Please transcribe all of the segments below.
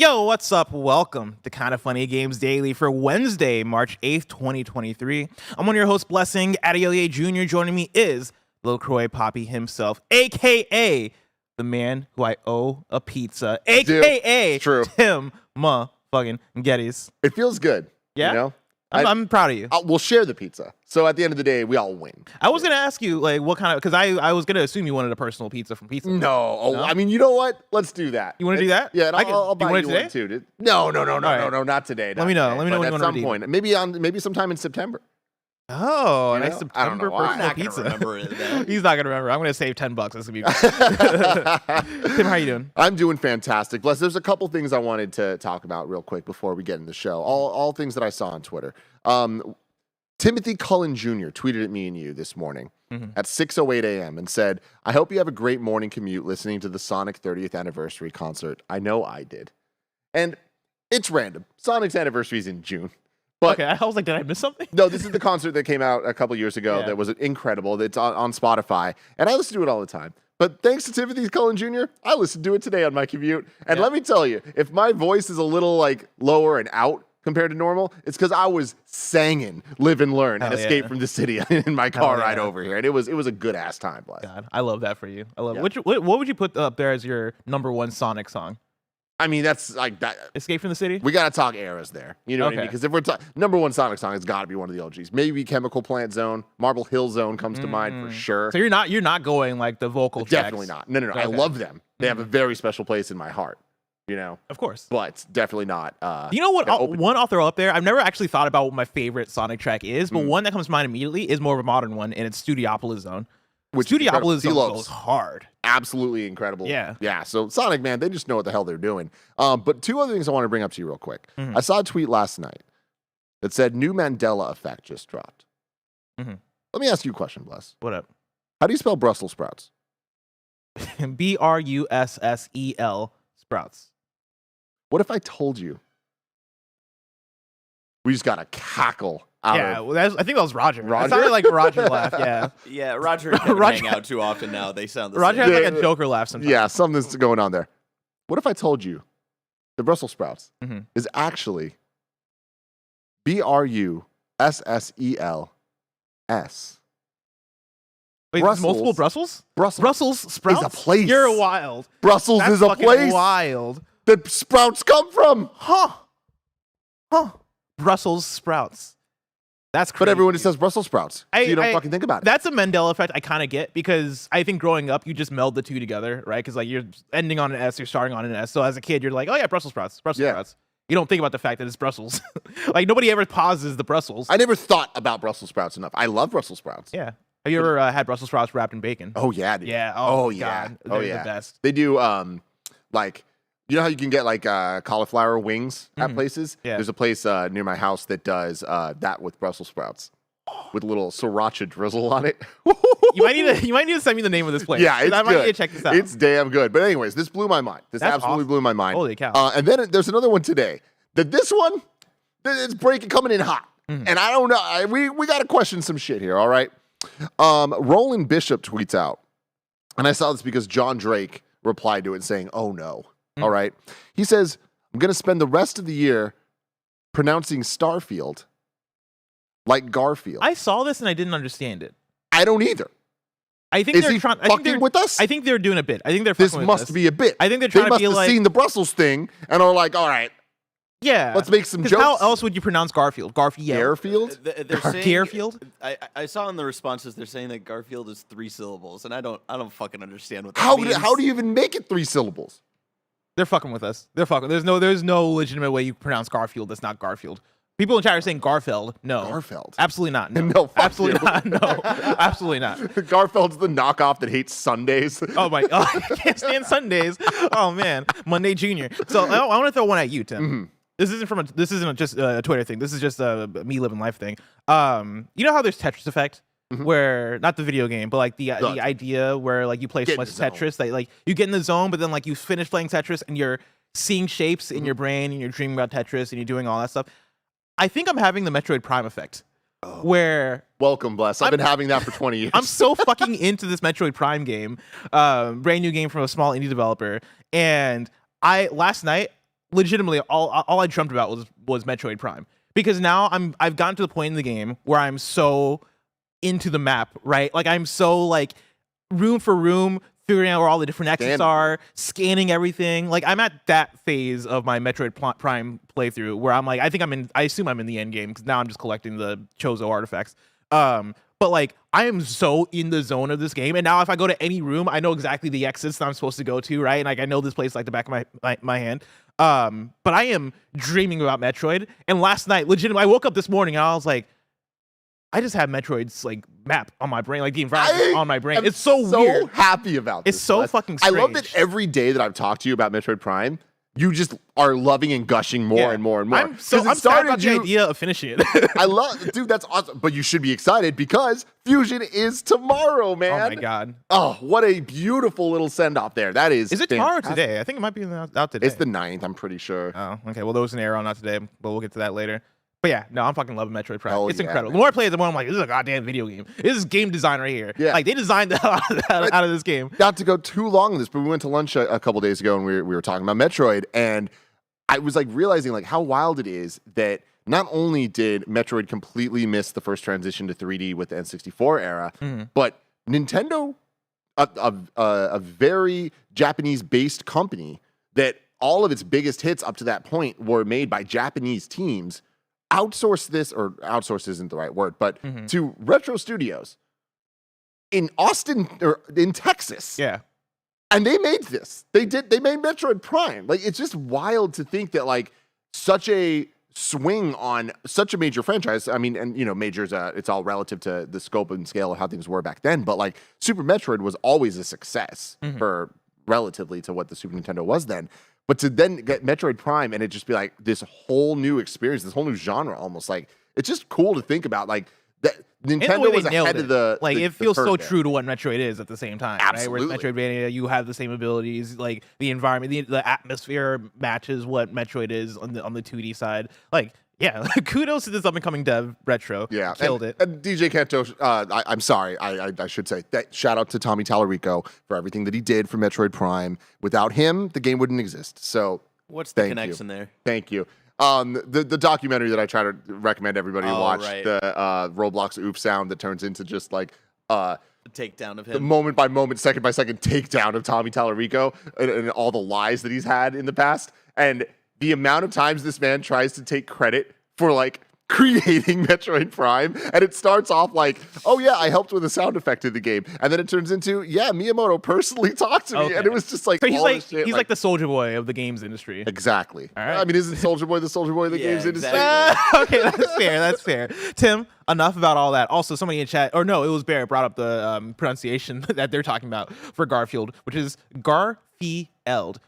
Yo, what's up? Welcome to Kinda Funny Games Daily for Wednesday, March 8th, 2023. I'm one of your hosts, Blessing Adeoye Jr. Joining me is Lil Croy Poppy himself, a.k.a. the man who I owe a pizza, a.k.a. Tim motherfucking Geddes. It feels good. Yeah? You know? I'm proud of you. We'll share the pizza. So at the end of the day, we all win. I was going to ask you, like, what kind of, because I was going to assume you wanted a personal pizza from Pizza. No. I mean, you know what? Let's do that. You want to do that? Yeah, and I'll buy you one too. No, not today. Let me know. Let me know when you want to at some point. Maybe sometime in September. Oh, You nice know? September personal pizza. Remember it, though. He's not going to remember. I'm going to save $10. That's going to be good. Tim, how you doing? I'm doing fantastic. Bless, there's a couple things I wanted to talk about real quick before we get in the show. All things that I saw on Twitter. Timothy Cullen Jr. tweeted at me and you this morning at 6:08 a.m. and said, I hope you have a great morning commute listening to the Sonic 30th anniversary concert. I know I did. And it's random. Sonic's anniversary is in June. But okay, I was like, did I miss something? No, this is the concert that came out a couple years ago that was incredible. It's on Spotify. And I listen to it all the time. But thanks to Timothy Cullen Jr., I listened to it today on my commute. And let me tell you, if my voice is a little like lower and out compared to normal, it's because I was singing Live and Learn and Escape from the City in my car ride over here. And it was a good ass time, Bless. God, I love that for you. I love it. What would you put up there as your number one Sonic song? I mean, that's like that. Escape from the City? We got to talk eras there. You know what I mean? Because if we're number one Sonic song, it's got to be one of the OGs. Maybe Chemical Plant Zone, Marble Hill Zone comes to mind for sure. So you're not going like the vocal tracks? Definitely not. No. Okay. I love them. They have a very special place in my heart. You know, of course, but definitely not. You know what? One I'll throw up there. I've never actually thought about what my favorite Sonic track is, but one that comes to mind immediately is more of a modern one, and it's Studiopolis Zone. Which Studiopolis Zone goes hard. Absolutely incredible. Yeah. So Sonic, man, they just know what the hell they're doing. But two other things I want to bring up to you real quick. I saw a tweet last night that said new Mandela effect just dropped. Let me ask you a question, Bless. What up? How do you spell Brussels sprouts? Brussel sprouts. What if I told you? We just got a cackle out of... Well, I think that was Roger. Roger? It sounded like a Roger laugh, yeah. Yeah, Roger doesn't hang out too often now. They sound the Roger same. has like a Joker laugh sometimes. Yeah, something's going on there. What if I told you the Brussels sprouts is actually Brussels? Wait, there's multiple Brussels? Brussels sprouts? is a place. You're wild. Brussels That's is a place wild. that sprouts come from. Huh. Brussels sprouts. That's crazy. But everyone just says Brussels sprouts. So you don't fucking think about it. That's a Mandela effect I kind of get because I think growing up, you just meld the two together, right? Because like you're ending on an S, you're starting on an S. So as a kid, you're like, oh yeah, Brussels sprouts. Sprouts. You don't think about the fact that it's Brussels. Like nobody ever pauses the Brussels. I never thought about Brussels sprouts enough. I love Brussels sprouts. Yeah. Have you ever had Brussels sprouts wrapped in bacon? Oh yeah, dude. Yeah. Oh yeah. God. They're the best. They do like, you know how you can get like cauliflower wings at places? Yeah. There's a place near my house that does that with Brussels sprouts. With a little siracha drizzle on it. You might need to send me the name of this place. Yeah, it's I might good. need to check this out. It's damn good. But anyways, this blew my mind. This That's absolutely awesome. blew my mind. Holy cow. And then there's another one today. This one, it's coming in hot. And I don't know. We got to question some shit here, all right? Roland Bishop tweets out, and I saw this because John Drake replied to it saying, oh no. All right. He says, I'm going to spend the rest of the year pronouncing Starfield like Garfield. I saw this and I didn't understand it. I don't either. I think Is he fucking with us? I think they're doing a bit. I think they're fucking with us. This must be a bit. I think they're trying to be like... They must have seen the Brussels thing and are like, all right, yeah, let's make some jokes. How else would you pronounce Garfield? Garfield? They're saying Garfield? I saw in the responses they're saying that Garfield is 3 syllables, and I don't fucking understand what that How means. do you even make it 3 syllables? They're fucking with us. They're fucking. There's no legitimate way you pronounce Garfield that's not Garfield. People in chat are saying Garfield. No. Garfield. Absolutely not. No. No, fuck absolutely you. not. No. Absolutely not. Garfield's the knockoff that hates Sundays. Oh my god. I can't stand Sundays. Oh man. Monday Junior. So I want to throw one at you, Tim. This isn't just a Twitter thing. This is just a me living life thing. You know how there's Tetris Effect? Where not the video game, but like the idea where like you play so much Tetris that like you get in the zone, but then like you finish playing Tetris and you're seeing shapes in your brain and you're dreaming about Tetris and you're doing all that stuff. I think I'm having the Metroid Prime effect, where welcome, Bless. I've been having that for 20 years. I'm so fucking into this Metroid Prime game, brand new game from a small indie developer, and last night legitimately all I dreamt about was Metroid Prime, because now I've gotten to the point in the game where I'm so into the map, right? Like I'm so like room for room, figuring out where all the different exits are, scanning everything. Like I'm at that phase of my Metroid Prime playthrough where I'm like, I assume I'm in the end game because now I'm just collecting the Chozo artifacts. But like I am so in the zone of this game, and now if I go to any room, I know exactly the exits that I'm supposed to go to, right? And like I know this place like the back of my hand. But I am dreaming about Metroid. And last night, legitimately, I woke up this morning and I was like, I just have Metroid's like map on my brain, like the environment on my brain. It's so weird. So happy about this. It's so fucking strange. I love that every day that I've talked to you about Metroid Prime, you just are loving and gushing more and more and more. I'm sad about the idea of finishing it. I love, dude, that's awesome. But you should be excited because Fusion is tomorrow, man. Oh my god. Oh, what a beautiful little send off there. That is. Is it tomorrow or today? I think it might be out today. It's the 9th, I'm pretty sure. Oh, okay. Well, there was an error on that today, but we'll get to that later. But yeah, no, I'm fucking loving Metroid Prime. Hell it's yeah, incredible. man. The more I play it, the more I'm like, this is a goddamn video game. This is game design right here. Yeah. Like they designed the hell out of this game. Not to go too long on this, but we went to lunch a couple days ago and we were talking about Metroid, and I was like realizing like how wild it is that not only did Metroid completely miss the first transition to 3D with the N64 era, but Nintendo, a very Japanese-based company that all of its biggest hits up to that point were made by Japanese teams, outsourced this, or outsource isn't the right word, but to Retro Studios in Austin or in Texas. Yeah. And they made this. They made Metroid Prime. Like, it's just wild to think that like such a swing on such a major franchise. I mean, and you know, majors, it's all relative to the scope and scale of how things were back then. But like Super Metroid was always a success for relatively to what the Super Nintendo was then. But to then get Metroid Prime and it just be like this whole new experience, this whole new genre almost, like it's just cool to think about. Like that Nintendo was ahead of the like the, it feels so there. true to what Metroid is at the same time. Absolutely. Right? Whereas Metroidvania, you have the same abilities, like the environment, the atmosphere matches what Metroid is on the 2D side. Like, yeah, kudos to this up and coming dev Retro. Yeah, killed it. And DJ Kanto, I'm sorry, I should say that shout out to Tommy Tallarico for everything that he did for Metroid Prime. Without him, the game wouldn't exist. So what's the connection there? Thank you. The documentary that I try to recommend everybody watch, right. the Roblox oof sound that turns into just like The takedown of the him. moment by moment, second by second takedown of Tommy Tallarico and all the lies that he's had in the past. And the amount of times this man tries to take credit for like creating Metroid Prime, and it starts off like, oh yeah, I helped with a sound effect in the game, and then it turns into, yeah, Miyamoto personally talked to me, and it was just like, So he's all like this shit, he's like the Soldier Boy of the games industry. exactly. All right. I mean, isn't Soldier Boy the Soldier Boy of the Yeah, games industry? exactly. Okay, that's fair. That's fair. Tim, enough about all that. Also, somebody in chat, or no, it was Barrett brought up the pronunciation that they're talking about for Garfield, which is Garfield.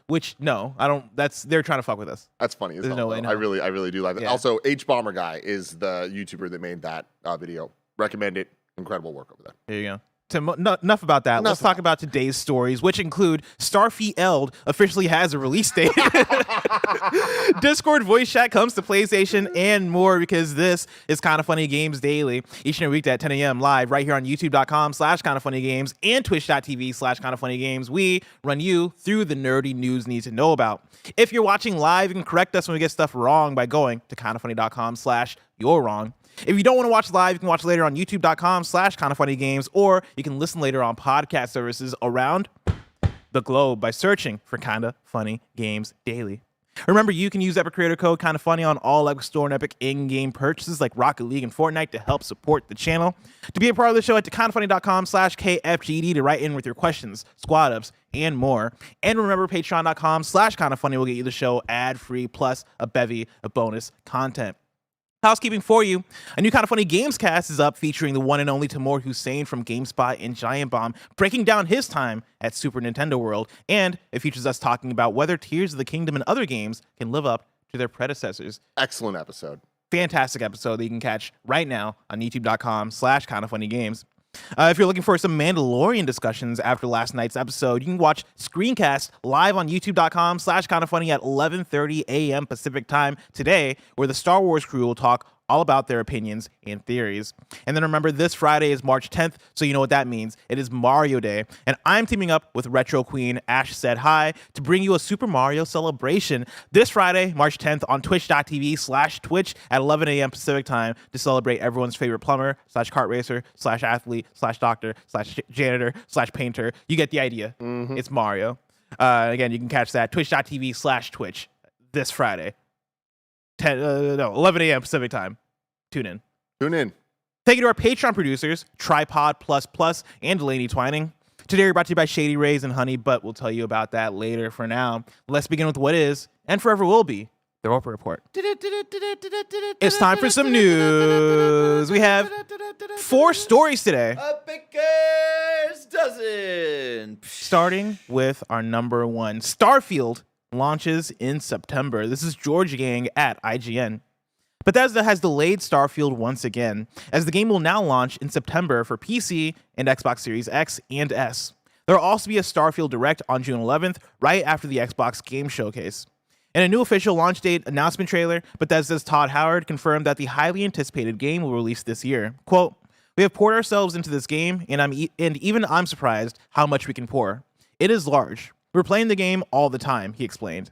Which no, I don't. They're trying to fuck with us. That's funny as There's hell, no way, though. no. I really do like it. Yeah. Also, H Bomber Guy is the YouTuber that made that video. Recommend it. Incredible work over there. There you go. Tim, enough about that. Let's talk about today's stories, which include Starfield officially has a release date. Discord voice chat comes to PlayStation and more, because this is Kinda Funny Games Daily. Each and every weekday at 10 a.m. live right here on youtube.com/kindafunnygames and twitch.tv/kindafunnygames. We run you through the nerdy news you need to know about. If you're watching live, you can correct us when we get stuff wrong by going to kindafunny.com/you're wrong. If you don't want to watch live, you can watch later on youtube.com/kindafunnygames, or you can listen later on podcast services around the globe by searching for Kinda Funny Games Daily. Remember, you can use Epic Creator Code Kinda Funny on all Epic Store and Epic in-game purchases like Rocket League and Fortnite to help support the channel. To be a part of the show, head to kindafunny.com/KFGD to write in with your questions, squad ups, and more. And remember, patreon.com/kindafunny will get you the show ad-free plus a bevy of bonus content. Housekeeping for you. A new Kinda Funny Gamescast is up, featuring the one and only Tamoor Hussain from GameSpot and Giant Bomb, breaking down his time at Super Nintendo World. And it features us talking about whether Tears of the Kingdom and other games can live up to their predecessors. Excellent episode. Fantastic episode that you can catch right now on youtube.com/kindafunnygames. If you're looking for some Mandalorian discussions after last night's episode, you can watch Screencast live on youtube.com/kindafunny at 11:30 a.m. Pacific time today, where the Star Wars crew will talk all about their opinions and theories. And then remember, this Friday is March 10th, so you know what that means. It is Mario Day, and I'm teaming up with Retro Queen Ash Said Hi to bring you a Super Mario celebration this Friday, March 10th on twitch.tv/Twitch at 11 a.m. Pacific time to celebrate everyone's favorite plumber / kart racer / athlete / doctor / janitor / painter. You get the idea. It's Mario. Again, you can catch that twitch.tv/Twitch this Friday. 11 a.m. Pacific time. Tune in. Thank you to our Patreon producers, Tripod Plus Plus and Delaney Twining. Today we're brought to you by Shady Rays and Honey, but we'll tell you about that later. For now, let's begin with what is, and forever will be, the Roper Report. It's time for some news. We have 4 stories today. A baker's dozen. Starting with our number 1, Starfield launches in September. This is George Gang at IGN. Bethesda has delayed Starfield once again, as the game will now launch in September for PC and Xbox Series X and S. There will also be a Starfield Direct on June 11th, right after the Xbox Game Showcase. In a new official launch date announcement trailer, Bethesda's Todd Howard confirmed that the highly anticipated game will release this year. Quote, "We have poured ourselves into this game, and even I'm surprised how much we can pour. It is large. We're playing the game all the time," he explained.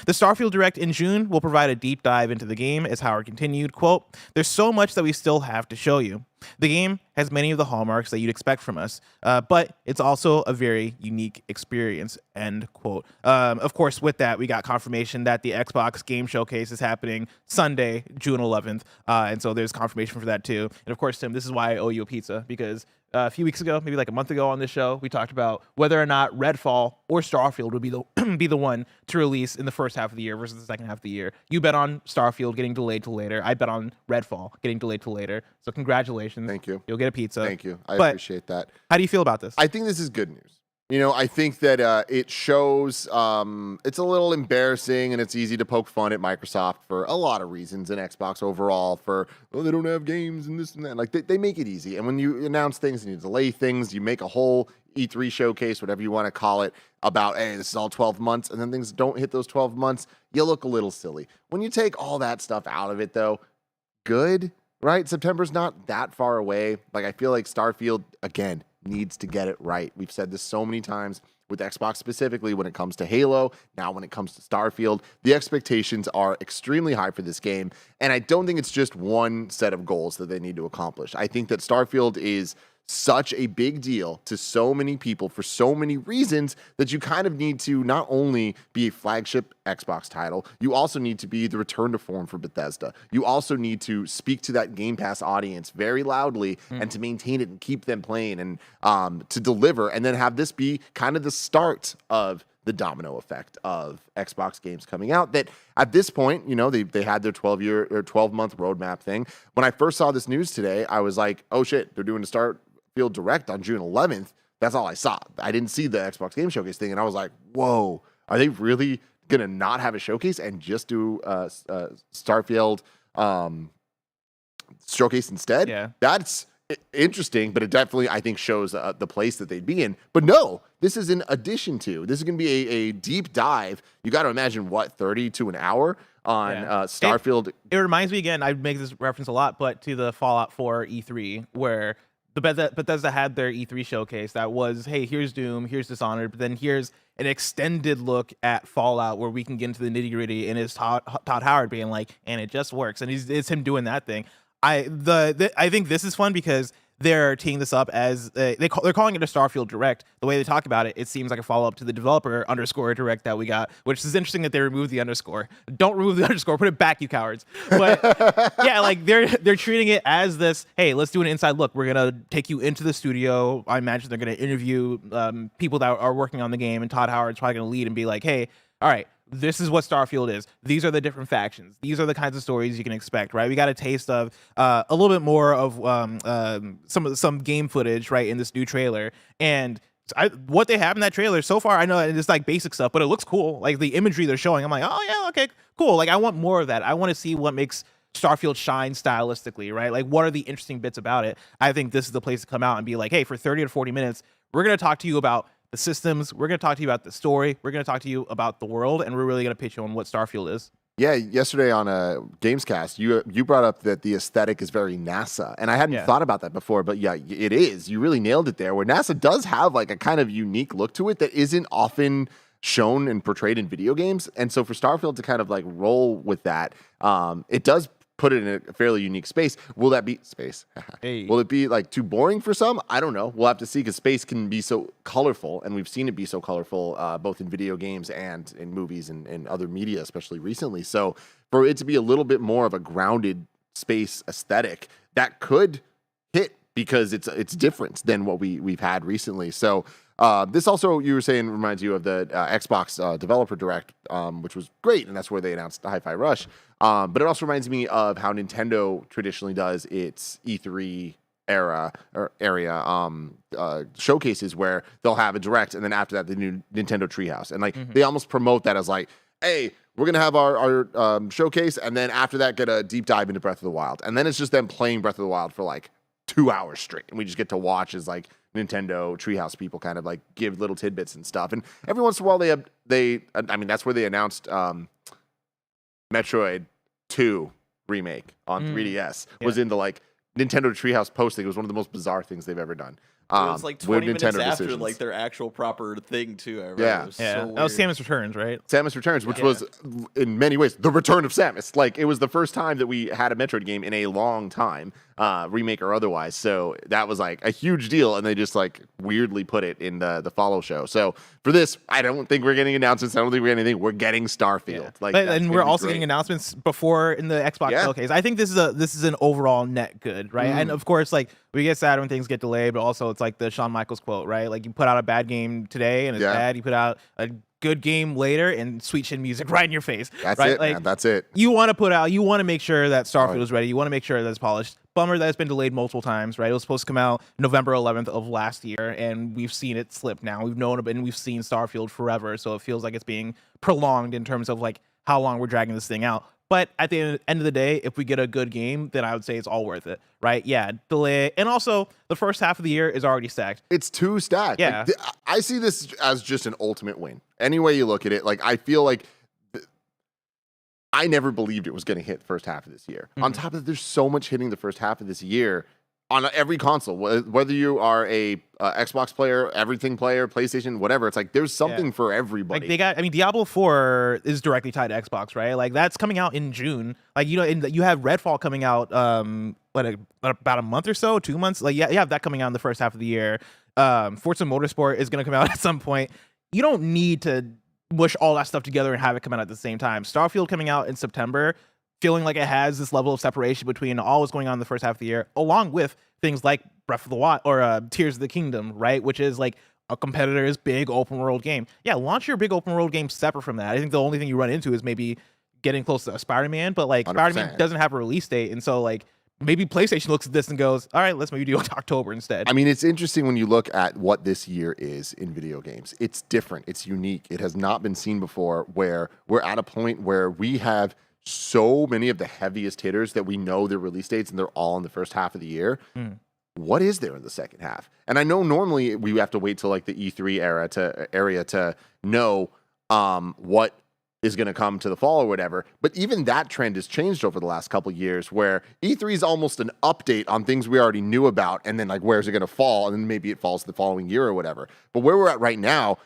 The Starfield Direct in June will provide a deep dive into the game, as Howard continued, quote, "There's so much that we still have to show you. The game has many of the hallmarks that you'd expect from us, but it's also a very unique experience," end quote. Of course, with that, we got confirmation that the Xbox Game Showcase is happening Sunday, June 11th, and so there's confirmation for that too. And of course, Tim, this is why I owe you a pizza, because a few weeks ago, maybe like a month ago on this show, we talked about whether or not Redfall or Starfield would be the be the one to release in the first half of the year versus the second half of the year. You bet on Starfield getting delayed till later. I bet on Redfall getting delayed till later. So congratulations. Thank you. You'll get a pizza. Thank you. I But appreciate that. how do you feel about this? I think this is good news. You know, I think that it shows it's a little embarrassing and it's easy to poke fun at Microsoft for a lot of reasons, and Xbox overall for, well, they don't have games and this and that. Like, they make it easy. And when you announce things and you delay things, you make a whole E3 showcase, whatever you want to call it, about, hey, this is all 12 months, and then things don't hit those 12 months, you look a little silly. When you take all that stuff out of it, though, good, right? September's not that far away. Like, I feel like Starfield, again, needs to get it right. We've said this so many times with Xbox specifically when it comes to Halo, now when it comes to Starfield, the expectations are extremely high for this game, and I don't think it's just one set of goals that they need to accomplish. I think that Starfield is such a big deal to so many people for so many reasons that you kind of need to not only be a flagship Xbox title, you also need to be the return to form for Bethesda. You also need to speak to that Game Pass audience very loudly and to maintain it and keep them playing and to deliver, and then have this be kind of the start of the domino effect of Xbox games coming out that at this point, you know, they had their 12-month roadmap thing. When I first saw this news today, I was like, oh shit, they're doing a Starfield Direct on June 11th. That's all I saw. I didn't see the Xbox Game Showcase thing, and I was like, whoa, are they really going to not have a showcase and just do Starfield showcase instead? Yeah. That's interesting, but it definitely, I think, shows the place that they'd be in. But no, this is in addition to. This is going to be a deep dive. You got to imagine, what, 30 to an hour on Starfield. It reminds me, again, I make this reference a lot, but to the Fallout 4 E3, where Bethesda had their E3 showcase that was, hey, here's Doom, here's Dishonored, but then here's an extended look at Fallout where we can get into the nitty gritty, and it's Todd Howard being like, and it just works, and it's him doing that thing. I think this is fun because they're teeing this up as they're calling it a Starfield Direct. The way they talk about it, it seems like a follow-up to the developer _ direct that we got, which is interesting that they removed the underscore. Don't remove the underscore, put it back, you cowards. But yeah, like they're treating it as this, hey, let's do an inside look. We're gonna take you into the studio. I imagine they're gonna interview people that are working on the game, and Todd Howard's probably gonna lead and be like, hey, all right, this is what Starfield is. These are the different factions. These are the kinds of stories you can expect, right? We got a taste of a little bit more of some game footage, right, in this new trailer. And what they have in that trailer so far, I know it's like basic stuff, but it looks cool. Like the imagery they're showing, I'm like, oh yeah, okay, cool. Like I want more of that. I want to see what makes Starfield shine stylistically, right? Like what are the interesting bits about it? I think this is the place to come out and be like, hey, for 30 to 40 minutes, we're going to talk to you about the systems, we're going to talk to you about the story, we're going to talk to you about the world, and we're really going to pitch you on what Starfield is. Yeah, yesterday on a Gamescast, you brought up that the aesthetic is very NASA, and I hadn't thought about that before, but yeah, it is. You really nailed it there. Where NASA does have like a kind of unique look to it that isn't often shown and portrayed in video games, and so for Starfield to kind of like roll with that, it does put it in a fairly unique space. Will that be space? Hey. Will it be like too boring for some? I don't know. We'll have to see because space can be so colorful, and we've seen it be so colorful both in video games and in movies and other media, especially recently. So for it to be a little bit more of a grounded space aesthetic, that could hit because it's different than what we've had recently. So this also, you were saying, reminds you of the Xbox Developer Direct, which was great, and that's where they announced the Hi-Fi Rush. But it also reminds me of how Nintendo traditionally does its E3 area showcases, where they'll have a Direct, and then after that, the new Nintendo Treehouse. And like they almost promote that as like, hey, we're going to have our showcase, and then after that, get a deep dive into Breath of the Wild. And then it's just them playing Breath of the Wild for like 2 hours straight, and we just get to watch as like Nintendo Treehouse people kind of like give little tidbits and stuff. And every once in a while I mean, that's where they announced Metroid 2 remake on 3DS was in the like Nintendo Treehouse posting. It was one of the most bizarre things they've ever done. It was like 20 minutes after like their actual proper thing too. I remember. Yeah. It was Yeah, so that was weird. Samus Returns, right? Samus Returns, which was in many ways the return of Samus. Like it was the first time that we had a Metroid game in a long time, remake or otherwise. So that was like a huge deal, and they just like weirdly put it in the follow show. So for this, I don't think we're getting announcements. I don't think we're getting anything. We're getting Starfield. Like, and we're also getting announcements before in the Xbox showcase. I think this is an overall net good, right? And of course, like we get sad when things get delayed, but also it's like the Shawn Michaels quote, right? Like you put out a bad game today and it's bad. You put out a good game later and sweet chin music right in your face. That's right? it, like, man. That's it. You want to make sure that Starfield is ready. You want to make sure that it's polished. Bummer that it's been delayed multiple times, right? It was supposed to come out November 11th of last year, and we've seen it slip now. We've known it, and we've seen Starfield forever, so it feels like it's being prolonged in terms of like how long we're dragging this thing out. But at the end of the day, if we get a good game, then I would say it's all worth it, right? Yeah, delay. And also, the first half of the year is already stacked. It's too stacked. Yeah. Like, I see this as just an ultimate win. Any way you look at it, like I feel like I never believed it was going to hit the first half of this year. On top of that, there's so much hitting the first half of this year on every console, whether you are a Xbox player, everything player, PlayStation, whatever. It's like there's something for everybody. Like they got, I mean, Diablo 4 is directly tied to Xbox, right? Like that's coming out in June. Like you know, you have Redfall coming out, about a month or so, 2 months. Like you have that coming out in the first half of the year. Forza Motorsport is going to come out at some point. You don't need to mush all that stuff together and have it come out at the same time. Starfield coming out in September, feeling like it has this level of separation between all what's going on in the first half of the year, along with things like Breath of the Wild or Tears of the Kingdom, right? Which is like a competitor's big open world game. Yeah, launch your big open world game separate from that. I think the only thing you run into is maybe getting close to Spider-Man, but like 100%. Spider-Man doesn't have a release date, and so like maybe PlayStation looks at this and goes, all right, let's maybe do it in October instead. I mean, it's interesting when you look at what this year is in video games. It's different. It's unique. It has not been seen before, where we're at a point where we have so many of the heaviest hitters that we know their release dates and they're all in the first half of the year. What is there in the second half? And I know normally we have to wait till like the E3 area to know what is going to come to the fall or whatever. But even that trend has changed over the last couple of years, where E3 is almost an update on things we already knew about, and then like where's it going to fall, and then maybe it falls the following year or whatever. But where we're at right now,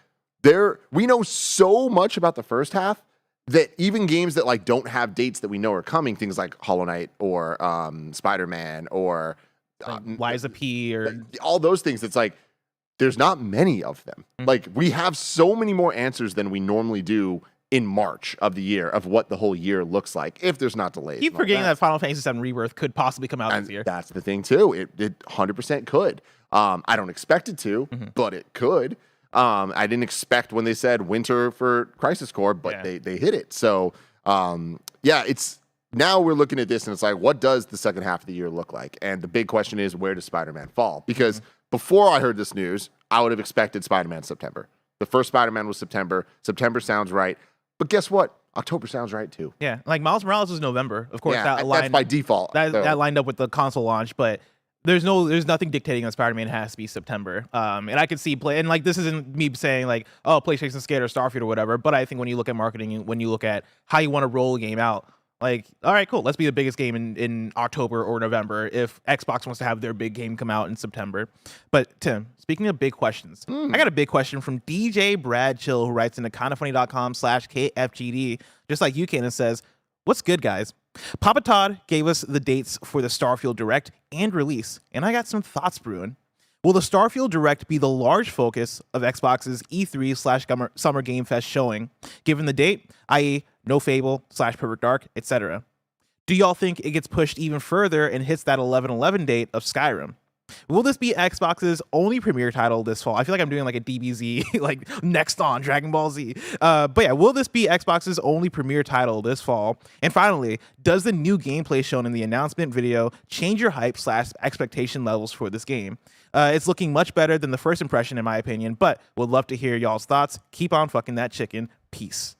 we know so much about the first half that even games that like don't have dates that we know are coming, things like Hollow Knight or Spider-Man or Liza P or all those things, it's like there's not many of them. Like we have so many more answers than we normally do in March of the year of what the whole year looks like if there's not delays. keep forgetting that Final Fantasy VII Rebirth could possibly come out And this year. that's the thing too. It 100% could. I don't expect it to, but it could. I didn't expect when they said winter for Crisis Core, but they hit it. So it's now we're looking at this and it's like, what does the second half of the year look like? And the big question is, where does Spider-Man fall? Because before I heard this news, I would have expected Spider-Man September. The first Spider-Man was September. September sounds right. But guess what? October sounds right too. Yeah, like Miles Morales is November. Of course, Yeah, that's by default. That lined up with the console launch, but There's nothing dictating that Spider-Man has to be September. And I could see and like this isn't me saying like, oh, PlayStation Skate or Starfield or whatever, but I think when you look at marketing, when you look at how you want to roll a game out, like, all right, cool, let's be the biggest game in October or November if Xbox wants to have their big game come out in September. But Tim, speaking of big questions, I got a big question from DJ Brad Chill, who writes into kindafunny.com/KFGD, just like you can, and says, "What's good, guys? Papa Todd gave us the dates for the Starfield Direct and release, and I got some thoughts brewing. Will the Starfield Direct be the large focus of Xbox's E3/Summer Game Fest showing, given the date, i.e. no Fable / Perfect Dark, etc.? Do y'all think it gets pushed even further and hits that 11/11 date of Skyrim? Will this be Xbox's only premiere title this fall?" I feel like I'm doing like a DBZ, like next on Dragon Ball Z. But yeah, will this be Xbox's only premiere title this fall? And finally, does the new gameplay shown in the announcement video change your hype / expectation levels for this game? It's looking much better than the first impression, in my opinion, but would love to hear y'all's thoughts. Keep on fucking that chicken. Peace.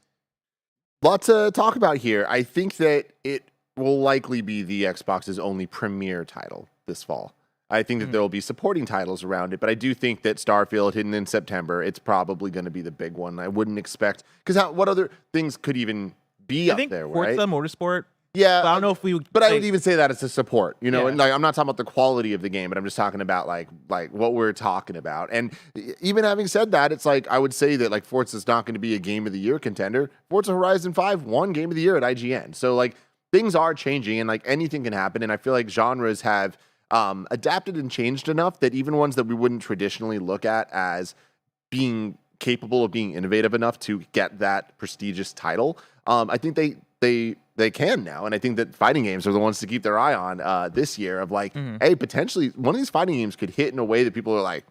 Lot to talk about here. I think that it will likely be the Xbox's only premiere title this fall. I think that there will be supporting titles around it, but I do think that Starfield, hidden in September, it's probably going to be the big one. I wouldn't expect, because what other things could even be up there, right? Forza Motorsport. Yeah, but I don't know if we would. But I would even say that it's a support, you know. Yeah. And like, I'm not talking about the quality of the game, but I'm just talking about like what we're talking about. And even having said that, it's like I would say that like Forza's not going to be a Game of the Year contender. Forza Horizon 5 won Game of the Year at IGN, so like things are changing, and like anything can happen. And I feel like genres have adapted and changed enough that even ones that we wouldn't traditionally look at as being capable of being innovative enough to get that prestigious title, I think they can now. And I think that fighting games are the ones to keep their eye on this year of like, hey, potentially one of these fighting games could hit in a way that people are like,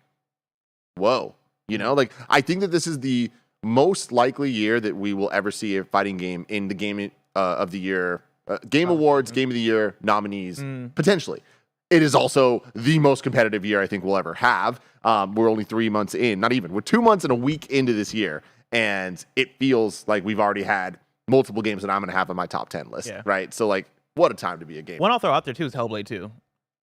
whoa, you know, like I think that this is the most likely year that we will ever see a fighting game in the Game of the Year, Game Awards, Game of the Year nominees, potentially. It is also the most competitive year I think we'll ever have. We're only 3 months in, not even. We're 2 months and a week into this year, and it feels like we've already had multiple games that I'm going to have on my top 10 list, right? So, like, what a time to be a gamer. One I'll throw out there, too, is Hellblade 2.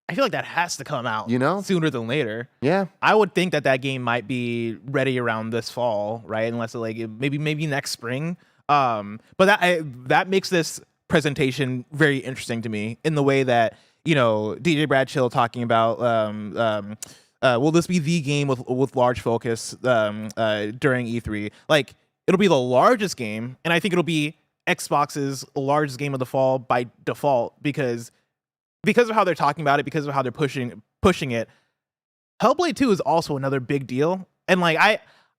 I feel like that has to come out, sooner than later. Yeah. I would think that game might be ready around this fall, right? Unless, maybe next spring. But that makes this presentation very interesting to me in the way that, DJ Brad Chill talking about will this be the game with large focus during E3? Like, it'll be the largest game, and I think it'll be Xbox's largest game of the fall by default because of how they're talking about it, because of how they're pushing it. Hellblade 2 is also another big deal, and like I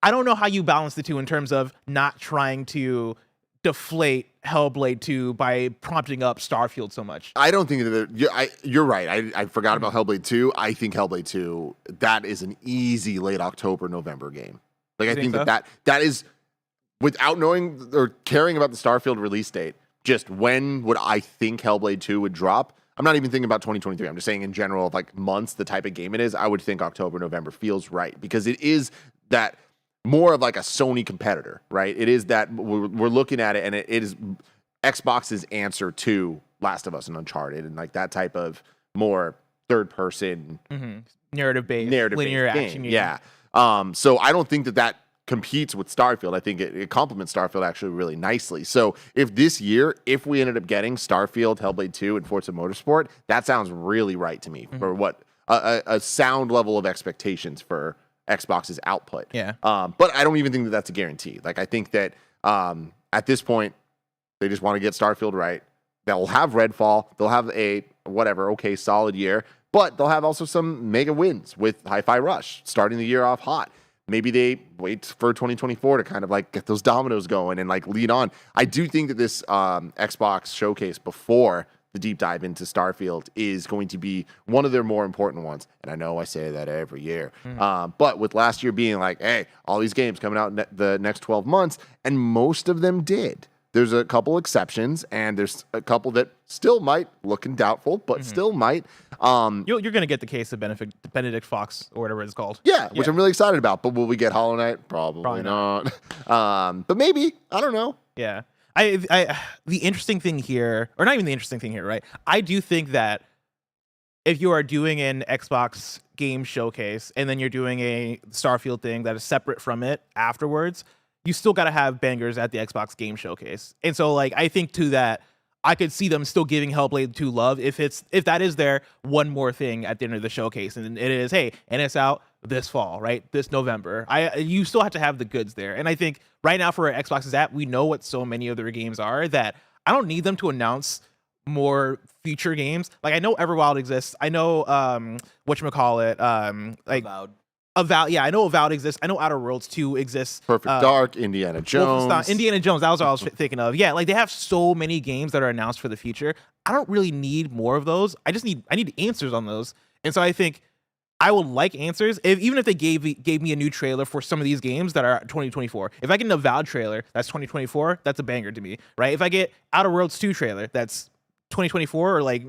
don't know how you balance the two in terms of not trying to deflate Hellblade 2 by prompting up Starfield so much. I don't think that you're right. I forgot about Hellblade 2. I think Hellblade 2, that is an easy late October, November game. Like, I think so? that is, without knowing or caring about the Starfield release date, just when would I think Hellblade 2 would drop? I'm not even thinking about 2023. I'm just saying in general, of like months, the type of game it is, I would think October, November feels right, because it is that more of like a Sony competitor, right? It is that we're looking at it, and it is Xbox's answer to Last of Us and Uncharted, and like that type of more third person narrative-based linear action game. Yeah. So I don't think that competes with Starfield. I think it complements Starfield actually really nicely. So if this year, if we ended up getting Starfield, Hellblade 2, and Forza Motorsport, that sounds really right to me for what a sound level of expectations for Xbox's output. Yeah. But I don't even think that that's a guarantee. Like, I think that at this point, they just want to get Starfield right. They'll have Redfall. They'll have a solid year, but they'll have also some mega wins with Hi-Fi Rush starting the year off hot. Maybe they wait for 2024 to kind of like get those dominoes going and like lead on. I do think that this Xbox showcase before the deep dive into Starfield is going to be one of their more important ones. And I know I say that every year. But with last year being like, hey, all these games coming out in the next 12 months, and most of them did. There's a couple exceptions, and there's a couple that still might, looking doubtful, but still might. You're going to get the case of Benedict Fox, or whatever it's called. Yeah, which I'm really excited about. But will we get Hollow Knight? Probably not. But maybe. I don't know. Yeah. The interesting thing here, or not even the interesting thing here, right? I do think that if you are doing an Xbox game showcase and then you're doing a Starfield thing that is separate from it afterwards, you still got to have bangers at the Xbox game showcase. And so like I think to that, I could see them still giving Hellblade 2 love if that is their one more thing at the end of the showcase, and it is, hey, and it's out this fall, right? This November. You still have to have the goods there. And I think right now for where Xbox is at, we know what so many of their games are that I don't need them to announce more future games. Like I know Everwild exists. I know whatchamacallit, like Avowed, yeah, I know Avowed exists. I know Outer Worlds 2 exists. Perfect Dark, Indiana Jones. Indiana Jones, that was what I was thinking of. Yeah, like they have so many games that are announced for the future. I don't really need more of those. I need answers on those. And so I think I would like answers, even if they gave me a new trailer for some of these games that are 2024. If I get an Avowed trailer that's 2024, that's a banger to me, right? If I get Outer Worlds 2 trailer that's 2024 or like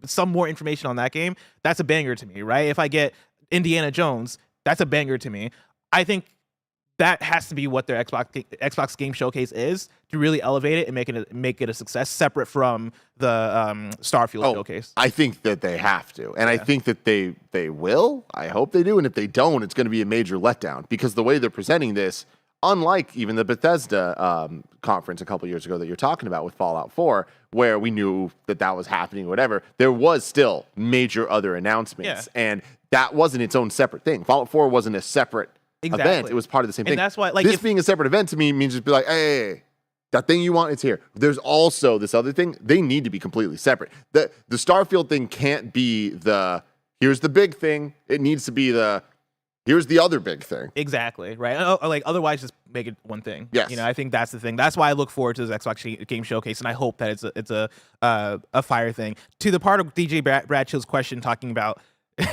some more information on that game, that's a banger to me, right? If I get Indiana Jones, that's a banger to me. I think that has to be what their Xbox Game Showcase is to really elevate it and make it a success, separate from the Starfield showcase. I think that they have to, and I think that they will. I hope they do, and if they don't, it's going to be a major letdown because the way they're presenting this, unlike even the Bethesda conference a couple years ago that you're talking about with Fallout 4, where we knew that was happening, whatever, there was still major other announcements, and that wasn't its own separate thing. Fallout 4 wasn't a separate event. It was part of the same thing. And that's why, like, this being a separate event to me means just be like, hey, that thing you want, it's here. There's also this other thing. They need to be completely separate. The Starfield thing can't be here's the big thing. It needs to be here's the other big thing. Exactly, right? Like, otherwise, just make it one thing. Yes. You know, I think that's the thing. That's why I look forward to this Xbox Game Showcase, and I hope that it's a fire thing. To the part of DJ Bradshill's question talking about,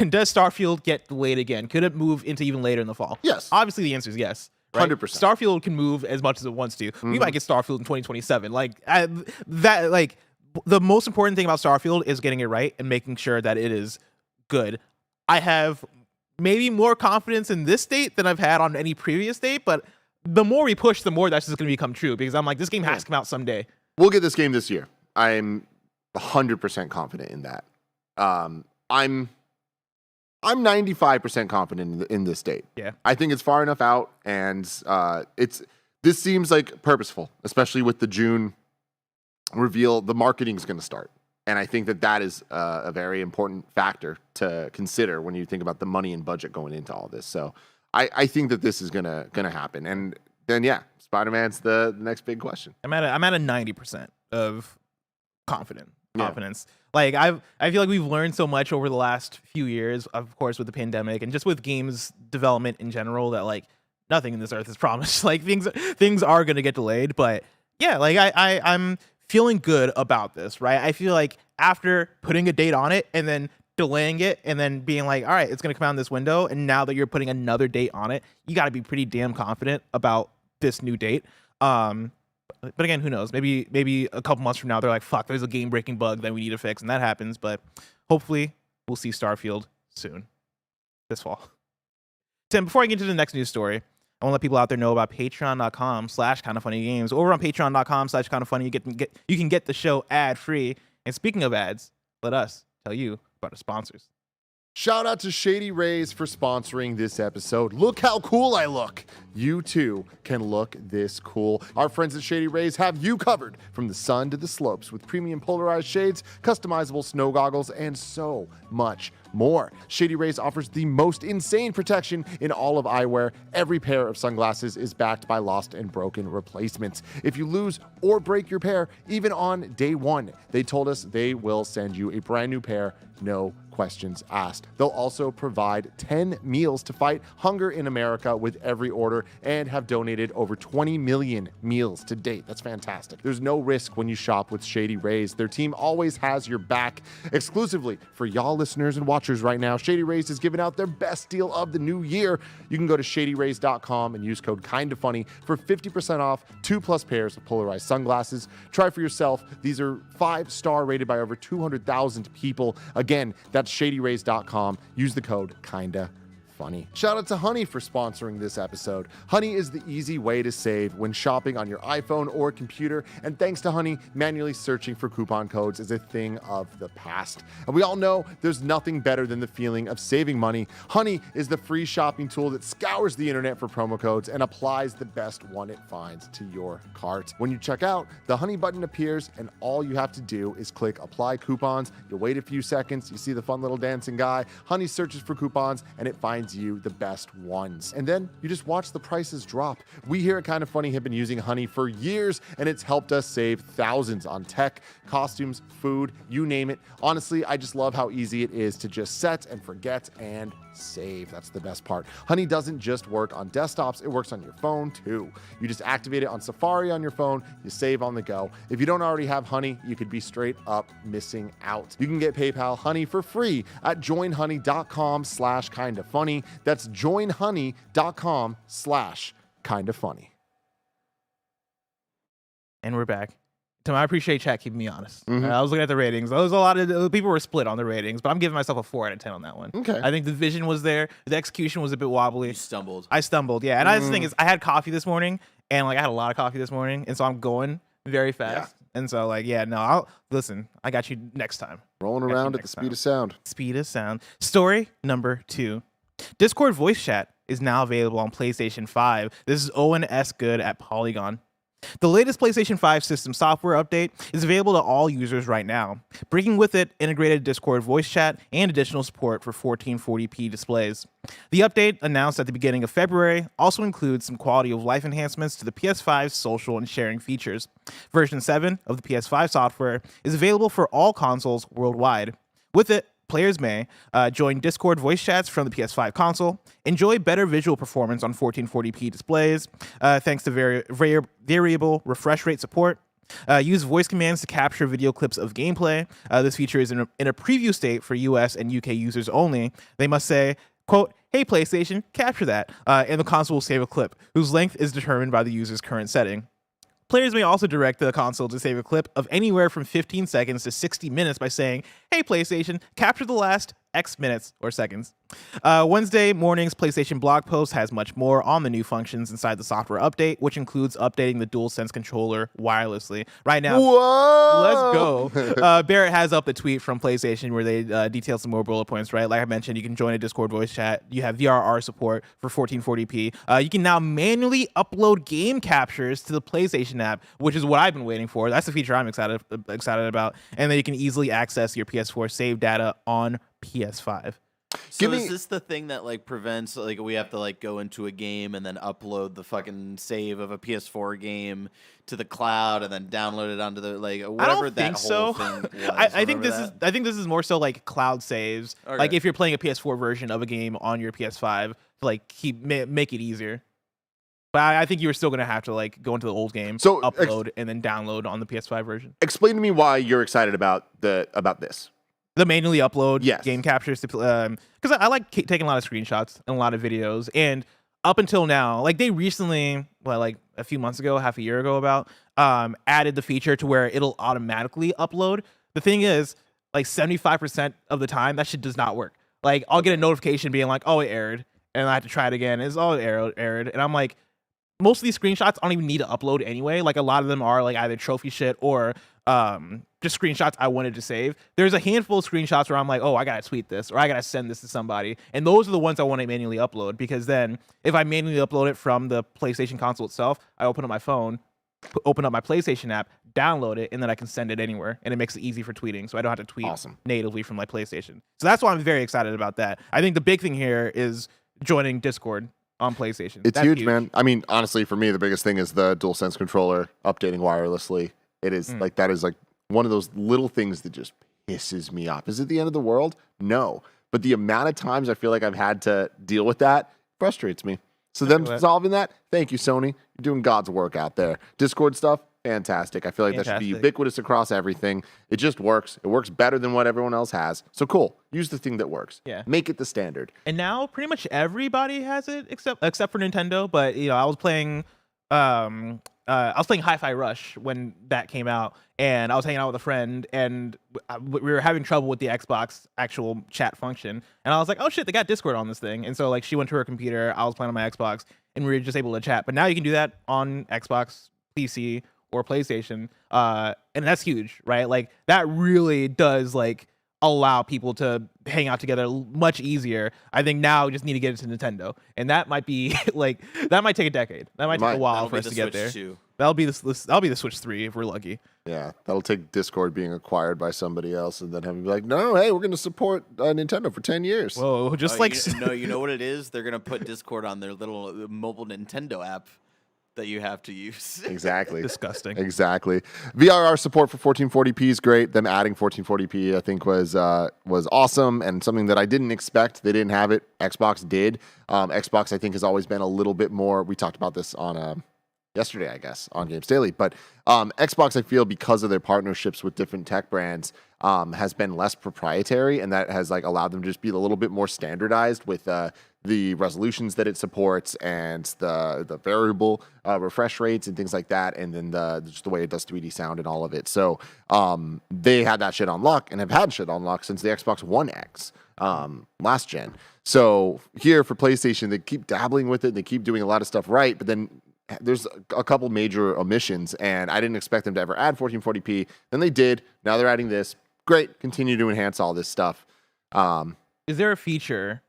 does Starfield get delayed again? Could it move into even later in the fall? Yes. Obviously, the answer is yes. Right? 100%. Starfield can move as much as it wants to. We might get Starfield in 2027. Like the most important thing about Starfield is getting it right and making sure that it is good. I have maybe more confidence in this date than I've had on any previous date, but the more we push, the more that's just going to become true because I'm like, this game has to come out someday. We'll get this game this year. I'm 100% confident in that. I'm 95% confident in this date. Yeah. I think it's far enough out, and this seems like purposeful, especially with the June reveal. The marketing's going to start, and I think that is a very important factor to consider when you think about the money and budget going into all this. So I think that this is gonna happen, and then Spider-Man's the next big question. I'm at a 90% of confidence. Like I feel like we've learned so much over the last few years, of course, with the pandemic and just with games development in general, that like nothing in this earth is promised. Like things are gonna get delayed, but yeah, like I'm feeling good about this, right? I feel like after putting a date on it and then delaying it and then being like, all right, it's gonna come out in this window, and now that you're putting another date on it, you got to be pretty damn confident about this new date. But again, who knows? Maybe a couple months from now, they're like, fuck, there's a game-breaking bug that we need to fix, and that happens. But hopefully, we'll see Starfield soon, this fall. Tim, before I get into the next news story, I want to let people out there know about patreon.com/kindoffunnygames. Over on patreon.com/kindoffunny, you can get the show ad-free. And speaking of ads, let us tell you about our sponsors. Shout out to Shady Rays for sponsoring this episode. Look how cool I look. You too can look this cool. Our friends at Shady Rays have you covered from the sun to the slopes with premium polarized shades, customizable snow goggles, and so much more. Shady Rays offers the most insane protection in all of eyewear. Every pair of sunglasses is backed by lost and broken replacements. If you lose or break your pair, even on day one, they told us they will send you a brand new pair, no questions asked. They'll also provide 10 meals to fight hunger in America with every order and have donated over 20 million meals to date. That's fantastic. There's no risk when you shop with Shady Rays. Their team always has your back. Exclusively for y'all listeners and watchers right now, Shady Rays is giving out their best deal of the new year. You can go to shadyrays.com and use code KINDOFFUNNY for 50% off 2+ pairs of polarized sunglasses. Try for yourself. These are 5-star rated by over 200,000 people. Again, that's shadyrays.com. Use the code KINDAFUNNY. funny. Shout out to Honey for sponsoring this episode. Honey is the easy way to save when shopping on your iPhone or computer, and thanks to Honey, manually searching for coupon codes is a thing of the past. And we all know there's nothing better than the feeling of saving money. Honey is the free shopping tool that scours the internet for promo codes and applies the best one it finds to your cart. When you check out, the Honey button appears, and all you have to do is click Apply Coupons. You'll wait a few seconds, you see the fun little dancing guy. Honey searches for coupons, and it finds you the best ones. And then you just watch the prices drop. We here at Kind of Funny have been using Honey for years, and it's helped us save thousands on tech, costumes, food, you name it. Honestly, I just love how easy it is to just set and forget and save. That's the best part. Honey doesn't just work on desktops, it works on your phone too. You just activate it on Safari on your phone, you save on the go. If you don't already have Honey, you could be straight up missing out. You can get PayPal Honey for free at joinhoney.com/kindafunny. That's joinhoney.com/kindafunny. And we're back. Tom, I appreciate chat keeping me honest. I was looking at the ratings. There was a lot of people were split on the ratings, but I'm giving myself a 4 out of 10 on that one. Okay. I think the vision was there. The execution was a bit wobbly. You stumbled. I stumbled, yeah. And the thing is, I had coffee this morning, and like I had a lot of coffee this morning, and so I'm going very fast. Yeah. And so like, yeah, no, I'll listen. I got you next time. Rolling around at the speed of sound. Speed of sound. Story number 2. Discord voice chat is now available on PlayStation 5. This is Owen S. Good at Polygon. The latest PlayStation 5 system software update is available to all users right now, bringing with it integrated Discord voice chat and additional support for 1440p displays. The update, announced at the beginning of February, also includes some quality of life enhancements to the PS5's social and sharing features. Version 7 of the PS5 software is available for all consoles worldwide. With it, players may join Discord voice chats from the PS5 console, enjoy better visual performance on 1440p displays, thanks to variable refresh rate support, use voice commands to capture video clips of gameplay. This feature is in a preview state for US and UK users only. They must say, quote, "Hey PlayStation, capture that," and the console will save a clip, whose length is determined by the user's current setting. Players may also direct the console to save a clip of anywhere from 15 seconds to 60 minutes by saying, "Hey PlayStation, capture the last X minutes or seconds." Wednesday morning's PlayStation blog post has much more on the new functions inside the software update, which includes updating the DualSense controller wirelessly. Right now, Whoa! let's go. Barrett has up the tweet from PlayStation where they detail some more bullet points, right? Like I mentioned, you can join a Discord voice chat. You have VRR support for 1440p. You can now manually upload game captures to the PlayStation app, which is what I've been waiting for. That's the feature I'm excited about. And then you can easily access your PS4 save data on PS5. So is this the thing that like prevents like we have to like go into a game and then upload the fucking save of a PS4 game to the cloud and then download it onto the like whatever I don't that think whole so. thing was? I think this is more so like cloud saves. Okay. Like if you're playing a PS4 version of a game on your PS5 to like make it easier. But I think you were still gonna have to like go into the old game, So, upload, and then download on the PS5 version. Explain to me why you're excited about this. The manually upload Yes. game captures to because I like taking a lot of screenshots and a lot of videos, and up until now, like they recently, like a few months ago, half a year ago, about added the feature to where it'll automatically upload. The thing is, like 75% of the time, that shit does not work. Like I'll get a notification being like, "Oh, it errored," and I have to try it again. It's all errored, and I'm like, most of these screenshots I don't even need to upload anyway. Like a lot of them are like either trophy shit or just screenshots I wanted to save. There's a handful of screenshots where I'm like, oh, I gotta tweet this or I gotta send this to somebody. And those are the ones I want to manually upload, because then if I manually upload it from the PlayStation console itself, I open up my phone, open up my PlayStation app, download it, and then I can send it anywhere. And it makes it easy for tweeting. So I don't have to tweet natively from my PlayStation. So that's why I'm very excited about that. I think the big thing here is joining Discord on PlayStation. That's huge, man. I mean, honestly, for me, the biggest thing is the DualSense controller updating wirelessly. It is like, that is like one of those little things that just pisses me off. Is it the end of the world? No. But the amount of times I feel like I've had to deal with that frustrates me. So them solving that, thank you, Sony. You're doing God's work out there. Discord stuff, fantastic. I feel like that should be ubiquitous across everything. It just works. It works better than what everyone else has. So cool. Use the thing that works. Yeah. Make it the standard. And now pretty much everybody has it except for Nintendo. But I was playing I was playing Hi-Fi Rush when that came out, and I was hanging out with a friend, and we were having trouble with the Xbox actual chat function, and I was like, oh shit, they got Discord on this thing, and so like she went to her computer, I was playing on my Xbox, and we were just able to chat. But now you can do that on Xbox, PC, or PlayStation, and that's huge, right? Like that really does like allow people to hang out together much easier. I think now we just need to get it to Nintendo, and that might be like that might take a decade. That might take a while for us to get there. That'll be the Switch 3 if we're lucky. Yeah, that'll take Discord being acquired by somebody else, and then having to be like, no, hey, we're going to support Nintendo for 10 years. Whoa, just like you know what it is? They're gonna put Discord on their little mobile Nintendo app that you have to use. Exactly. Disgusting. Exactly. VRR support for 1440p is great. Them adding 1440p, I think, was awesome and something that I didn't expect. They didn't have it. Xbox did. Xbox, I think, has always been a little bit more. We talked about this on yesterday, I guess, on Games Daily. But Xbox, I feel, because of their partnerships with different tech brands, has been less proprietary, and that has like allowed them to just be a little bit more standardized with the resolutions that it supports and the variable refresh rates and things like that, and then just the way it does 3D sound and all of it. So they had that shit on lock and have had shit on lock since the Xbox One X last gen. So here for PlayStation, they keep dabbling with it. They keep doing a lot of stuff right, but then there's a couple major omissions, and I didn't expect them to ever add 1440p. Then they did. Now they're adding this. Great. Continue to enhance all this stuff. Is there a feature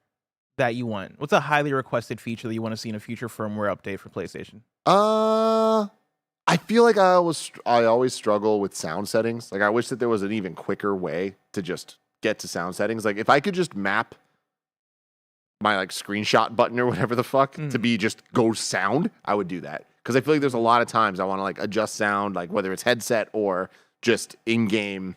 that you want? What's a highly requested feature that you want to see in a future firmware update for PlayStation? I feel like I always struggle with sound settings. Like I wish that there was an even quicker way to just get to sound settings. Like if I could just map my like screenshot button or whatever the fuck to be just go sound, I would do that. Because I feel like there's a lot of times I want to like adjust sound, like whether it's headset or just in-game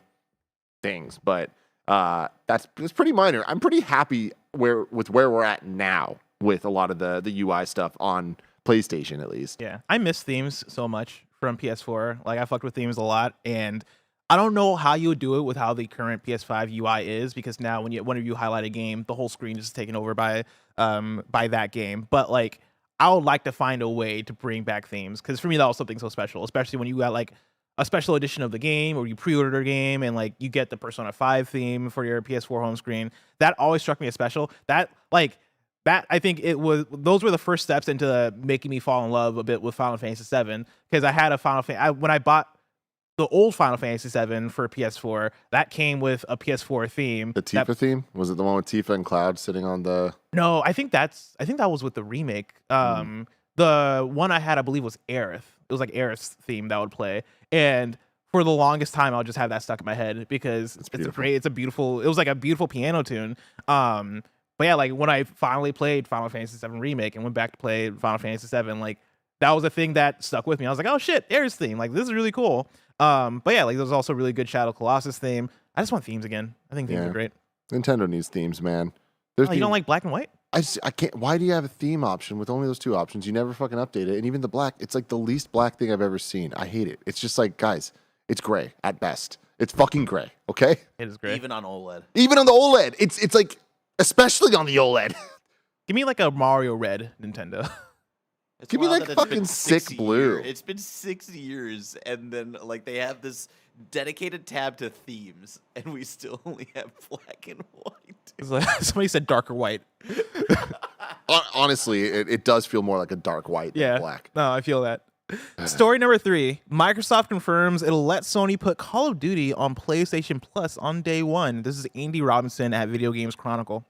things. But that's pretty minor. I'm pretty happy with where we're at now with a lot of the UI stuff on PlayStation, at least. Yeah, I miss themes so much from PS4. Like I fucked with themes a lot, and I don't know how you would do it with how the current PS5 UI is, because now whenever you highlight a game, the whole screen is taken over by that game. But like, I would like to find a way to bring back themes, because for me that was something so special, especially when you got like a special edition of the game, or you pre-ordered a game and like you get the Persona 5 theme for your PS4 home screen. That always struck me as special. That I think those were the first steps into making me fall in love a bit with Final Fantasy VII, because I had a when I bought the old Final Fantasy VII for PS4, that came with a PS4 theme. The Tifa theme? Was it the one with Tifa and Cloud sitting on the... No, I think that was with the remake. The one I had, I believe, was Aerith. It was like Aerith's theme that would play. And for the longest time, I'll just have that stuck in my head because it was like a beautiful piano tune. But yeah, like when I finally played Final Fantasy VII Remake and went back to play Final Fantasy VII, like that was a thing that stuck with me. I was like, oh shit, Aerith's theme. Like this is really cool. But yeah, like there's also a really good Shadow Colossus theme. I just want themes again. I think themes are great. Nintendo needs themes, man. You don't like black and white? I can't. Why do you have a theme option with only those two options? You never fucking update it. And even the black, it's like the least black thing I've ever seen. I hate it. It's just like, guys, it's gray at best. It's fucking gray, okay? It is gray. Even on OLED. Even on the OLED. It's like, especially on the OLED. Give me like a Mario Red Nintendo. Give me like fucking sick blue. It's been 6 years, and then like they have this dedicated tab to themes, and we still only have black and white. It's like, somebody said dark or white. Honestly, it does feel more like a dark white than black. No, I feel that. Story number 3. Microsoft confirms it'll let Sony put Call of Duty on PlayStation Plus on day one. This is Andy Robinson at Video Games Chronicle.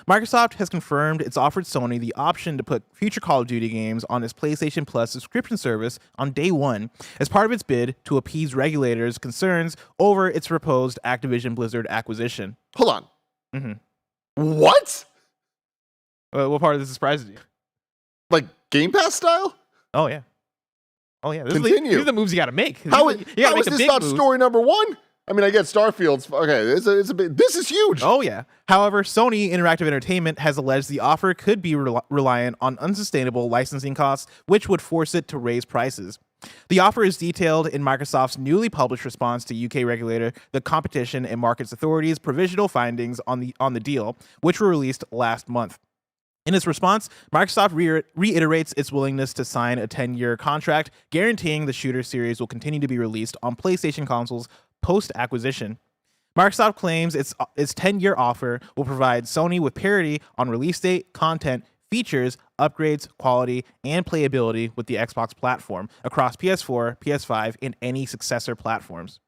Microsoft has confirmed it's offered Sony the option to put future Call of Duty games on its PlayStation Plus subscription service on day one as part of its bid to appease regulators' concerns over its proposed Activision Blizzard acquisition. Hold on. Mm-hmm. What? What part of this surprises you? Like Game Pass style? Oh, yeah. Oh, yeah. Continue. These are the moves you got to make. How is this not story number 1? I mean, I get Starfield's. Okay, it's a bit. This is huge. Oh, yeah. However, Sony Interactive Entertainment has alleged the offer could be reliant on unsustainable licensing costs, which would force it to raise prices. The offer is detailed in Microsoft's newly published response to UK regulator, the Competition and Markets Authority's provisional findings on the deal, which were released last month. In its response, Microsoft reiterates its willingness to sign a 10-year contract, guaranteeing the shooter series will continue to be released on PlayStation consoles post-acquisition. Microsoft claims its 10-year offer will provide Sony with parity on release date, content, features, upgrades, quality, and playability with the Xbox platform across PS4, PS5, and any successor platforms.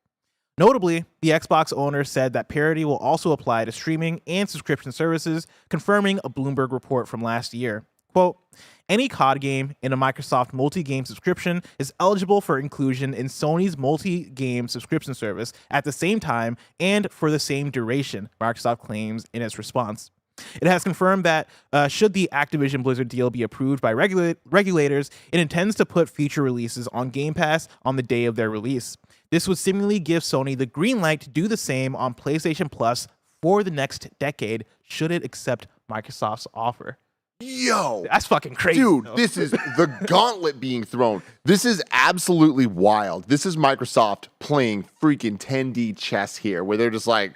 Notably, the Xbox owner said that parity will also apply to streaming and subscription services, confirming a Bloomberg report from last year. Quote, any COD game in a Microsoft multi-game subscription is eligible for inclusion in Sony's multi-game subscription service at the same time and for the same duration, Microsoft claims in its response. It has confirmed that should the Activision Blizzard deal be approved by regulators, it intends to put future releases on Game Pass on the day of their release. This would seemingly give Sony the green light to do the same on PlayStation Plus for the next decade, should it accept Microsoft's offer. Yo, That's fucking crazy. dude, though. this is the gauntlet being thrown. This is absolutely wild. This is Microsoft playing freaking 10D chess here, where they're just like,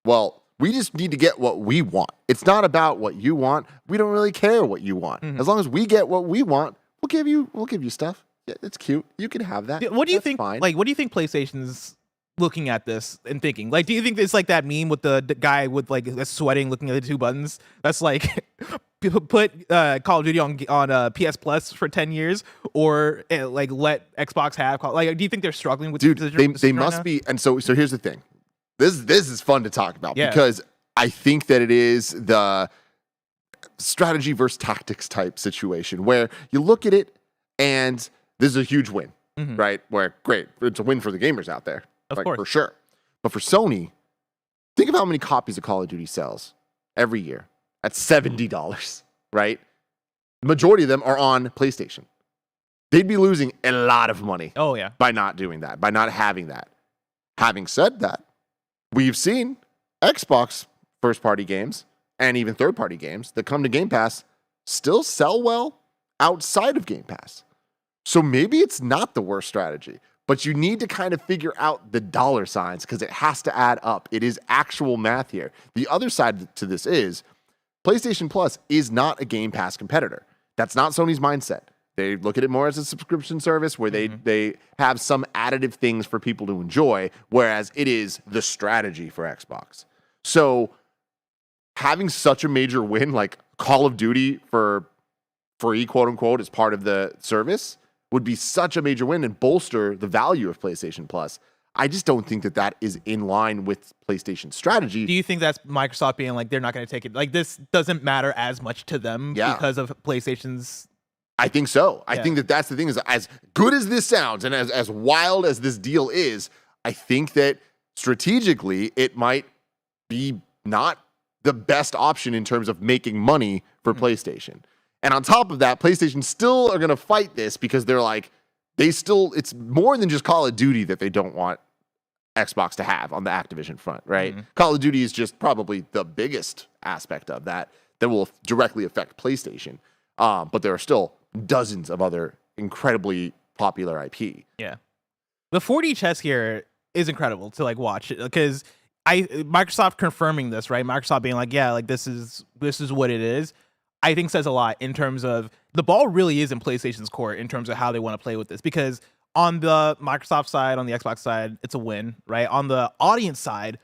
well, we just need to get what we want. It's not about what you want. We don't really care what you want. As long as we get what we want, we'll give you stuff. Yeah, it's cute. You can have that. What do you That's think? fine. Like, what do you think PlayStation's looking at this and thinking? Like, do you think it's like that meme with the guy with like sweating, looking at the two buttons? That's like put Call of Duty on PS Plus for 10 years, or like let Xbox have. Like, do you think they're struggling with? Dude, the they decision right must now? be. And so here's the thing. This is fun to talk about Yeah. because I think that it is the strategy versus tactics type situation where you look at it and this is a huge win, right? Where great, it's a win for the gamers out there, Of like, course. for sure. But for Sony, think of how many copies of Call of Duty sells every year at $70, right? The majority of them are on PlayStation. They'd be losing a lot of money Oh yeah. by not doing that, by not having that. Having said that, we've seen Xbox first-party games and even third-party games that come to Game Pass still sell well outside of Game Pass. So maybe it's not the worst strategy, but you need to kind of figure out the dollar signs because it has to add up. It is actual math here. The other side to this is PlayStation Plus is not a Game Pass competitor. That's not Sony's mindset. They look at it more as a subscription service where they have some additive things for people to enjoy, whereas it is the strategy for Xbox. So having such a major win like Call of Duty for free, quote unquote, as part of the service would be such a major win and bolster the value of PlayStation Plus. I just don't think that that is in line with PlayStation's strategy. Do you think that's Microsoft being like they're not going to take it? Like this doesn't matter as much to them because of PlayStation's. I think so. I Yeah. think that that's the thing is as good as this sounds and as wild as this deal is, I think that strategically it might be not the best option in terms of making money for PlayStation. And on top of that, PlayStation still are going to fight this because they're like, it's more than just Call of Duty that they don't want Xbox to have on the Activision front, right? Call of Duty is just probably the biggest aspect of that will directly affect PlayStation. But there are still dozens of other incredibly popular IP. Yeah. The 4D chess here is incredible to like watch because Microsoft confirming this, right? Microsoft being like, yeah, like this is what it is. I think says a lot in terms of the ball really is in PlayStation's court in terms of how they want to play with this, because on the Microsoft side, on the Xbox side, it's a win, right? On the audience side,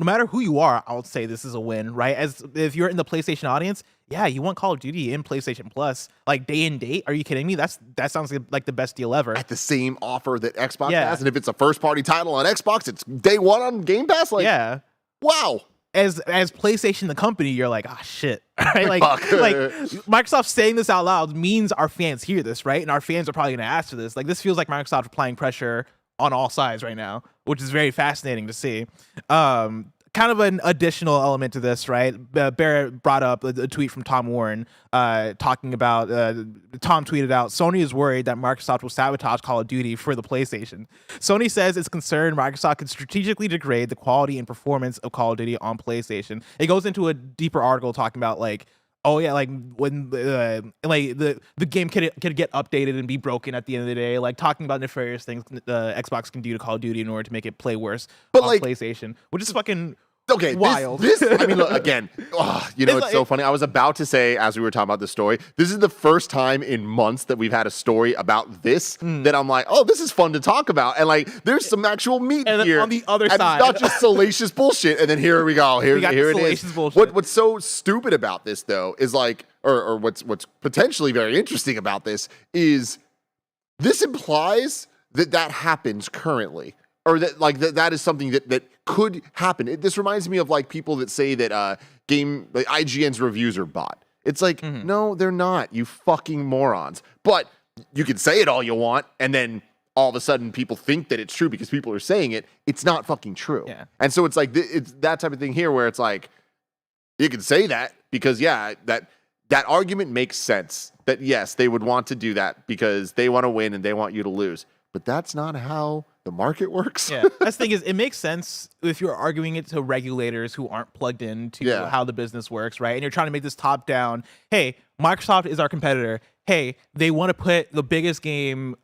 no matter who you are, I would say this is a win, right? As if you're in the PlayStation audience, yeah, you want Call of Duty in PlayStation Plus, like day and date. Are you kidding me? That sounds like the best deal ever. At the same offer that Xbox Yeah. has, and if it's a first-party title on Xbox, it's day one on Game Pass. Like, Yeah. wow. As PlayStation the company, you're like, ah, shit, right? Like, Fuck. like Microsoft saying this out loud means our fans hear this, right? And our fans are probably going to ask for this. Like, this feels like Microsoft applying pressure on all sides right now, which is very fascinating to see. Kind of an additional element to this, right? Barrett brought up a tweet from Tom Warren talking about, Tom tweeted out, Sony is worried that Microsoft will sabotage Call of Duty for the PlayStation. Sony says it's concerned Microsoft could strategically degrade the quality and performance of Call of Duty on PlayStation. It goes into a deeper article talking about like, oh yeah, like when like the game could get updated and be broken at the end of the day, like talking about nefarious things Xbox can do to Call of Duty in order to make it play worse But, on like, PlayStation, which is fucking Okay, wild. This I mean, look, again, it's so like- funny. I was about to say, as we were talking about this story, this is the first time in months that we've had a story about this that I'm like, oh, this is fun to talk about. And like, there's some actual meat And then here. on the other and side- it's not just salacious bullshit. And then here we go. Here We got it salacious is. bullshit. What's so stupid about this, though, is like, or what's potentially very interesting about this is this implies that happens currently. Or that is something that could happen. This reminds me of like people that say that like IGN's reviews are bought. It's like, no, they're not, you fucking morons. But you can say it all you want, and then all of a sudden people think that it's true because people are saying it. It's not fucking true. Yeah. And so it's like it's that type of thing here where it's like you can say that because that argument makes sense. That yes, they would want to do that because they want to win and they want you to lose. But that's not how the market works. Yeah, that's the thing is, it makes sense if you're arguing it to regulators who aren't plugged into how the business works, right? And you're trying to make this top down. Hey, Microsoft is our competitor. Hey, they want to put the biggest game,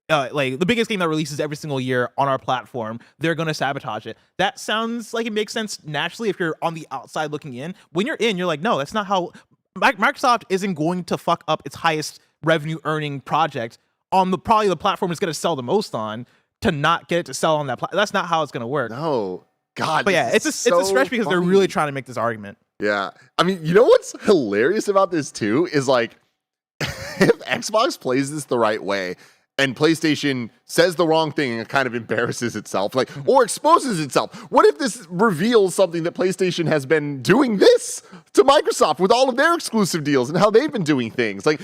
like the biggest game that releases every single year on our platform. They're going to sabotage it. That sounds like it makes sense naturally if you're on the outside looking in. When you're in, you're like, no, that's not how. Microsoft isn't going to fuck up its highest revenue earning project on probably the platform it's going to sell the most on to not get it to sell on that platform. That's not how it's going to work. No. God. But yeah, it's a stretch because they're funny. really trying to make this argument. Yeah. I mean, you know what's hilarious about this too is like if Xbox plays this the right way and PlayStation says the wrong thing and kind of embarrasses itself, like, or exposes itself. What if this reveals something that PlayStation has been doing this to Microsoft with all of their exclusive deals and how they've been doing things? Like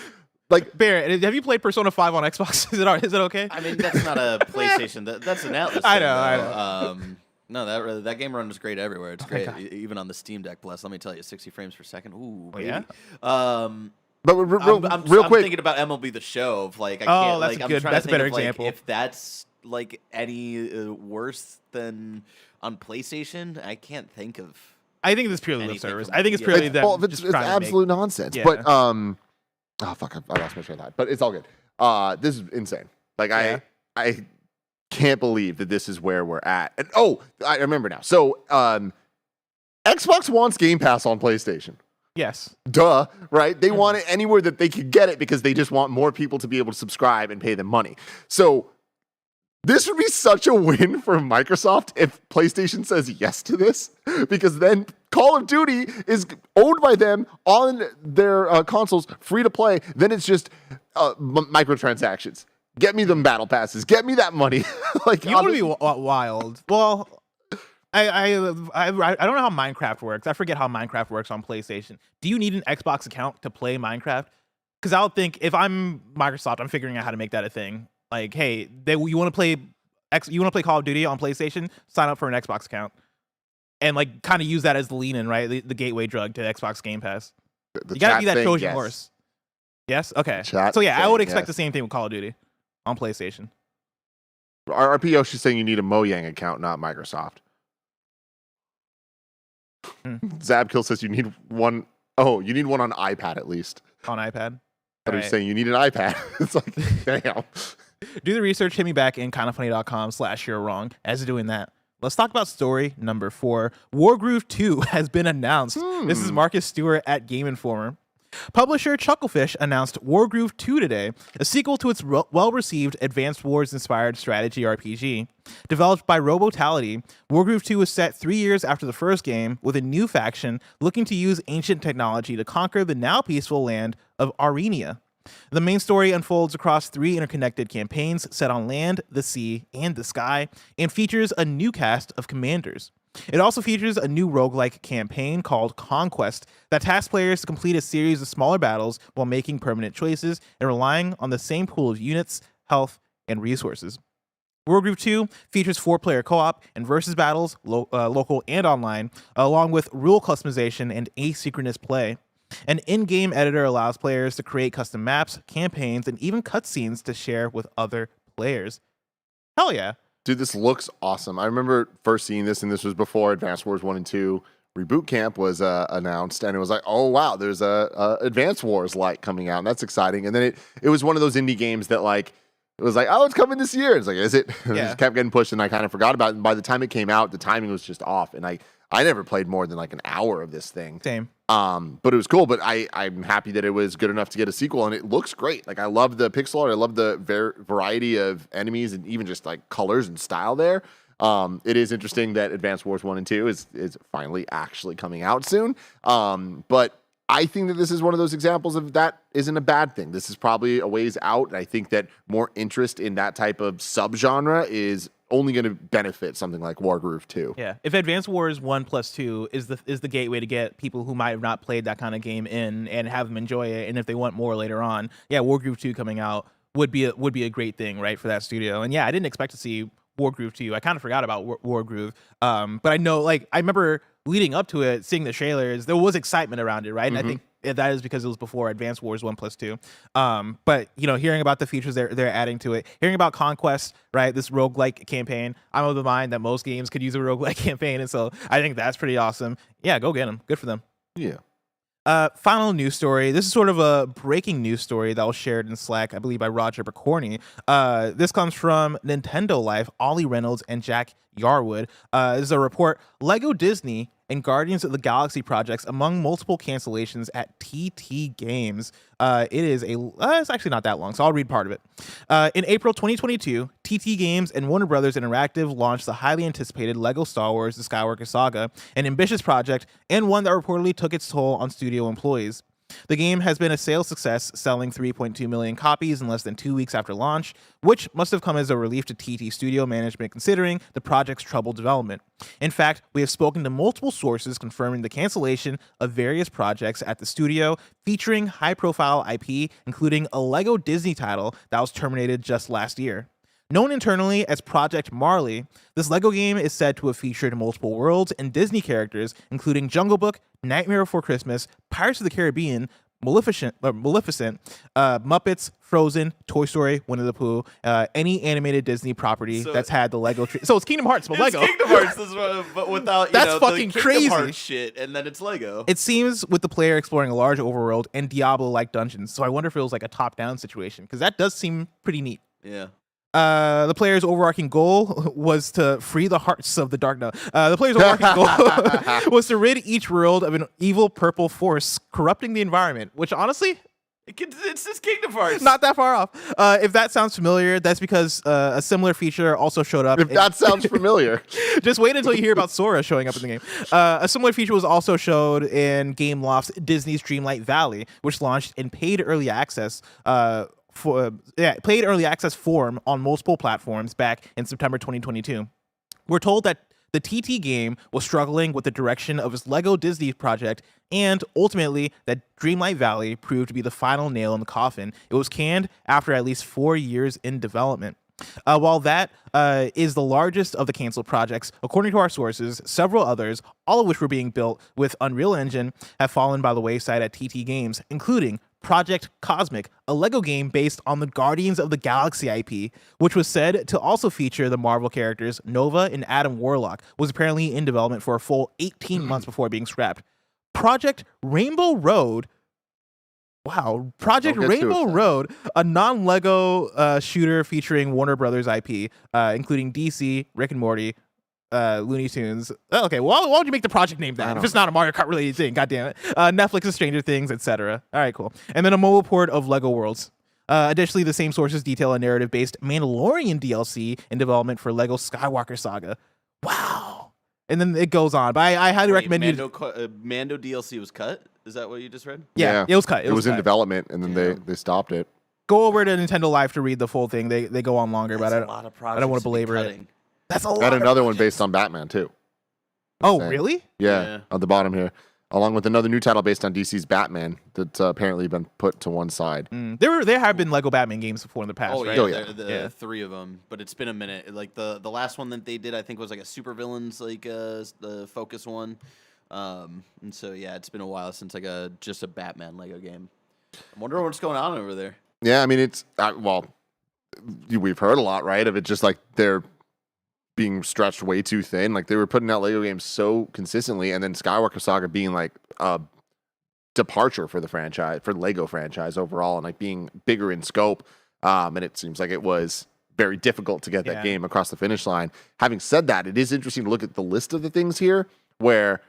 Barrett, have you played Persona 5 on Xbox? Is it okay? I mean, that's not a PlayStation. That's an Atlas. I thing, know. though. No, that game runs great everywhere. It's great, even on the Steam Deck. Plus, let me tell you, 60 frames per second. Ooh, baby. Yeah? But real I'm quick, thinking about MLB The Show. Of like, I Oh, can't. that's like, a I'm good- trying that's to a think better of, like, example. if that's like any worse than on PlayStation, I can't think of. I think it's purely lip Anything service. from- I think it's yeah. purely it's, them. well, just it's trying to make- absolute nonsense. Yeah. But oh fuck, I lost my train of thought. But it's all good. This is insane. Like I can't believe that this is where we're at. And I remember now. So Xbox wants Game Pass on PlayStation. Yes. Duh, right? They want it anywhere that they could get it because they just want more people to be able to subscribe and pay them money. So this would be such a win for Microsoft if PlayStation says yes to this, because then Call of Duty is owned by them on their consoles, free to play. Then it's just microtransactions. Get me them battle passes. Get me that money. Like, You want to be wild. Well, I don't know how Minecraft works. I forget how Minecraft works on PlayStation. Do you need an Xbox account to play Minecraft? Because I'll think if I'm Microsoft, I'm figuring out how to make that a thing. Like, hey, you want to play Call of Duty on PlayStation? Sign up for an Xbox account, and like kind of use that as the lean-in, right? The gateway drug to Xbox Game Pass. You gotta be that Trojan horse. Yes. Okay. So yeah, I would expect the same thing with Call of Duty on PlayStation. Our PO, she's saying you need a Mojang account, not Microsoft. Zabkill says you need one. Oh, you need one on iPad at least. On iPad. But I'm saying you need an iPad. It's like, damn. Do the research, hit me back in kindafunny.com/you're wrong. As you're doing that, let's talk about story number 4. Wargroove 2 has been announced. This is Marcus Stewart at Game Informer. Publisher Chucklefish announced Wargroove 2 today, a sequel to its well-received Advanced Wars-inspired strategy RPG. Developed by Robotality, Wargroove 2 is set 3 years after the first game, with a new faction looking to use ancient technology to conquer the now peaceful land of Arenia. The main story unfolds across 3 interconnected campaigns set on land, the sea, and the sky, and features a new cast of commanders. It also features a new roguelike campaign called Conquest that tasks players to complete a series of smaller battles while making permanent choices and relying on the same pool of units, health, and resources. Wargroove 2 features 4-player co-op and versus battles, local and online, along with rule customization and asynchronous play. An in-game editor allows players to create custom maps, campaigns, and even cutscenes to share with other players. Hell yeah. Dude, this looks awesome. I remember first seeing this, and this was before Advanced Wars 1 and 2 Reboot Camp was announced, and it was like, oh, wow, there's a Advanced Wars light coming out, and that's exciting. And then it was one of those indie games that, like, It was like, oh, it's coming this year. It's like, is it? It Yeah. just kept getting pushed, and I kind of forgot about it. And by the time it came out, the timing was just off. And I never played more than like an hour of this thing. Same. But it was cool. But I'm happy that it was good enough to get a sequel, and it looks great. Like I love the pixel art. I love the variety of enemies and even just like colors and style there. It is interesting that Advance Wars 1 and 2 is finally actually coming out soon. But I think that this is one of those examples of that isn't a bad thing. This is probably a ways out, and I think that more interest in that type of subgenre is only going to benefit something like Wargroove 2. Yeah, if Advance Wars 1+2 is the gateway to get people who might have not played that kind of game in and have them enjoy it, and if they want more later on, yeah, Wargroove 2 coming out would be a great thing, right, for that studio. And yeah, I didn't expect to see Wargroove 2. I kind of forgot about Wargroove, but I know, like, I remember leading up to it, seeing the trailers, there was excitement around it, right? And I think that is because it was before Advance Wars 1+2. But hearing about the features they're adding to it, hearing about Conquest, right? This roguelike campaign. I'm of the mind that most games could use a roguelike campaign, and so I think that's pretty awesome. Yeah, go get them. Good for them. Yeah. Final news story. This is sort of a breaking news story that was shared in Slack, I believe, by Roger Picorni. This comes from Nintendo Life, Ollie Reynolds, and Jack Yarwood. This is a report. Lego Disney and Guardians of the Galaxy projects among multiple cancellations at TT Games. It's actually not that long, so I'll read part of it. In April 2022, TT Games and Warner Brothers Interactive launched the highly anticipated Lego Star Wars The Skywalker Saga, an ambitious project and one that reportedly took its toll on studio employees. The game has been a sales success, selling 3.2 million copies in less than 2 weeks after launch, which must have come as a relief to TT studio management considering the project's troubled development. In fact, we have spoken to multiple sources confirming the cancellation of various projects at the studio featuring high-profile IP, including a Lego Disney title that was terminated just last year. Known internally as Project Marley, this LEGO game is said to have featured multiple worlds and Disney characters, including Jungle Book, Nightmare Before Christmas, Pirates of the Caribbean, Maleficent, Muppets, Frozen, Toy Story, Winnie the Pooh, any animated Disney property that's had the Lego tree. So it's Kingdom Hearts, but Lego. Kingdom Hearts, but without That's the fucking Kingdom crazy. Hearts shit, and then it's Lego. It seems with the player exploring a large overworld and Diablo-like dungeons. So I wonder if it was like a top-down situation, because that does seem pretty neat. Yeah. The player's overarching goal was to free the hearts of the dark. No, the player's overarching goal was to rid each world of an evil purple force corrupting the environment. Which honestly, It's just Kingdom Hearts. not that far off. If that sounds familiar, that's because a similar feature also showed up. If that sounds familiar. Just wait until you hear about Sora showing up in the game. A similar feature was also showed in Gameloft's Disney's Dreamlight Valley, which launched in paid early access. Paid early access form on multiple platforms back in September 2022. We're told that the TT game was struggling with the direction of its Lego Disney project, and ultimately that Dreamlight Valley proved to be the final nail in the coffin. It was canned after at least 4 years in development. While that is the largest of the canceled projects, according to our sources, several others, all of which were being built with Unreal Engine, have fallen by the wayside at TT Games, including Project Cosmic, a Lego game based on the Guardians of the Galaxy IP, which was said to also feature the Marvel characters Nova and Adam Warlock, was apparently in development for a full 18 months before being scrapped. Project Rainbow Road. Wow. Project Rainbow Road, a non-Lego shooter featuring Warner Brothers IP, including DC, Rick and Morty, Looney Tunes. Okay, well, why would you make the project name that if it's not a Mario Kart related thing? God damn it. Netflix's Stranger Things, etc. All right, cool. And then a mobile port of Lego Worlds. Additionally, the same sources detail a narrative-based Mandalorian DLC in development for Lego Skywalker Saga. Wow. And then it goes on. But I highly recommend you. Mando DLC was cut? Is that what you just read? Yeah, it was cut. It was in development, and then they stopped it. Go over to Nintendo Live to read the full thing. They go on longer, but I don't want to belabor it. That's a lot. Got another one based on Batman too. Oh, really? Yeah, on the bottom here, along with another new title based on DC's Batman that's apparently been put to one side. There have been Lego Batman games before in the past, right? Yeah, three of them, but it's been a minute. Like the last one that they did, I think was like a supervillains the focus one. And so yeah, it's been a while since just a Batman Lego game. I'm wondering what's going on over there. Yeah, I mean it's we've heard a lot, right? Of it just like they're being stretched way too thin. Like they were putting out Lego games so consistently, and then Skywalker Saga being like a departure for the franchise, for the Lego franchise overall, and like being bigger in scope. and it seems like it was very difficult to get that game across the finish line. Having said that, it is interesting to look at the list of the things here, where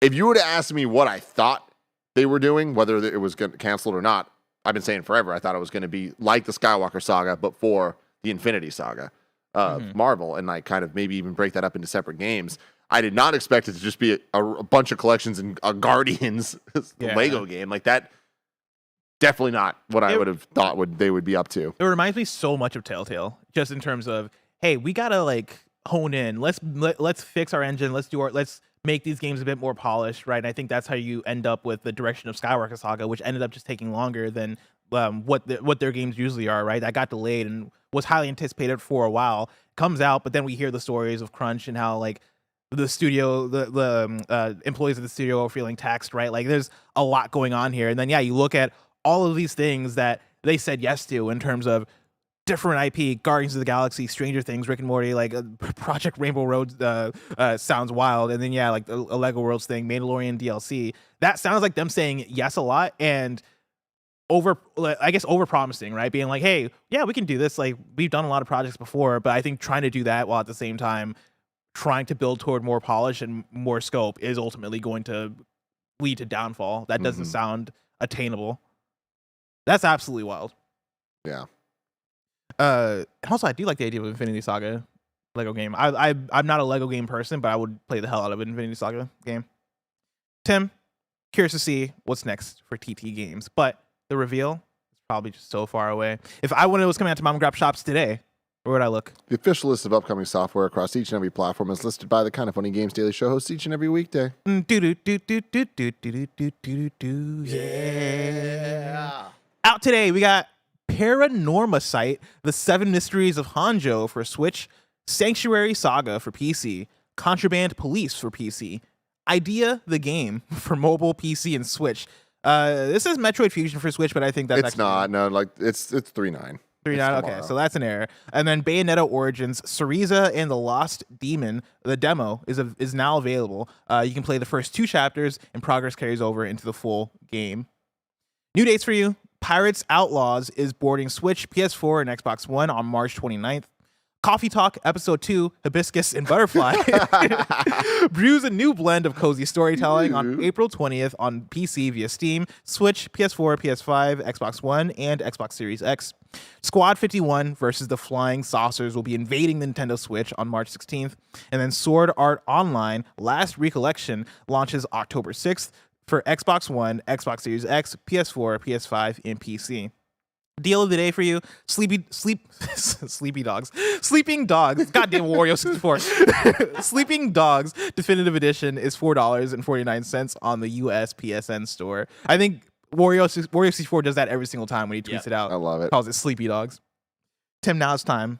if you were to ask me what I thought they were doing, whether it was canceled or not, I've been saying forever, I thought it was going to be like the Skywalker saga, but for the Infinity Saga of Marvel, and like kind of maybe even break that up into separate games. I did not expect it to just be a bunch of collections and a Guardians Lego game. Like that, definitely not what I would have thought they would be up to. It reminds me so much of Telltale, just in terms of, hey, we gotta like hone in. Let's fix our engine. Let's make these games a bit more polished, right? And I think that's how you end up with the direction of Skywalker Saga, which ended up just taking longer than what their games usually are, right? That got delayed and was highly anticipated for a while. Comes out, but then we hear the stories of crunch and how like the studio, the employees of the studio are feeling taxed, right? Like there's a lot going on here. And then you look at all of these things that they said yes to in terms of different IP, Guardians of the Galaxy, Stranger Things, Rick and Morty, like Project Rainbow Road sounds wild. And then like a Lego Worlds thing, Mandalorian DLC. That sounds like them saying yes a lot and over promising, right? Being like, hey, yeah, we can do this. Like we've done a lot of projects before, but I think trying to do that while at the same time trying to build toward more polish and more scope is ultimately going to lead to downfall. That doesn't sound attainable. That's absolutely wild. Yeah. Also, I do like the idea of Infinity Saga Lego game. I'm not a Lego game person, but I would play the hell out of an Infinity Saga game. Tim, curious to see what's next for TT Games, but the reveal is probably just so far away. If I wanted it was coming out to mom and grab shops today, where would I look? The official list of upcoming software across each and every platform is listed by the Kind of Funny Games Daily Show hosts each and every weekday. Yeah. Out today, we got Paranorma Site, The Seven Mysteries of Hanjo for Switch, Sanctuary Saga for PC, Contraband Police for PC, Idea the Game for mobile, PC, and Switch. This is Metroid Fusion for Switch, but I think that's it's not. No, like it's 3.9. 3.9. Okay, so that's an error. And then Bayonetta Origins, Syriza and the Lost Demon. The demo is now available. You can play the first 2 chapters, and progress carries over into the full game. New dates for you. Pirates Outlaws is boarding Switch, PS4, and Xbox One on March 29th. Coffee Talk Episode 2, Hibiscus and Butterfly, brews a new blend of cozy storytelling on April 20th on PC via Steam, Switch, PS4, PS5, Xbox One, and Xbox Series X. Squad 51 versus the Flying Saucers will be invading Nintendo Switch on March 16th. And then Sword Art Online Last Recollection launches October 6th for Xbox One, Xbox Series X, PS4, PS5, and PC. Deal of the day for you: Sleeping Dogs. Goddamn Wario 64. Sleeping Dogs Definitive Edition is $4.49 on the US PSN store. I think Wario 64 does that every single time when he tweets it out. I love it. Calls it Sleepy Dogs. Tim, now it's time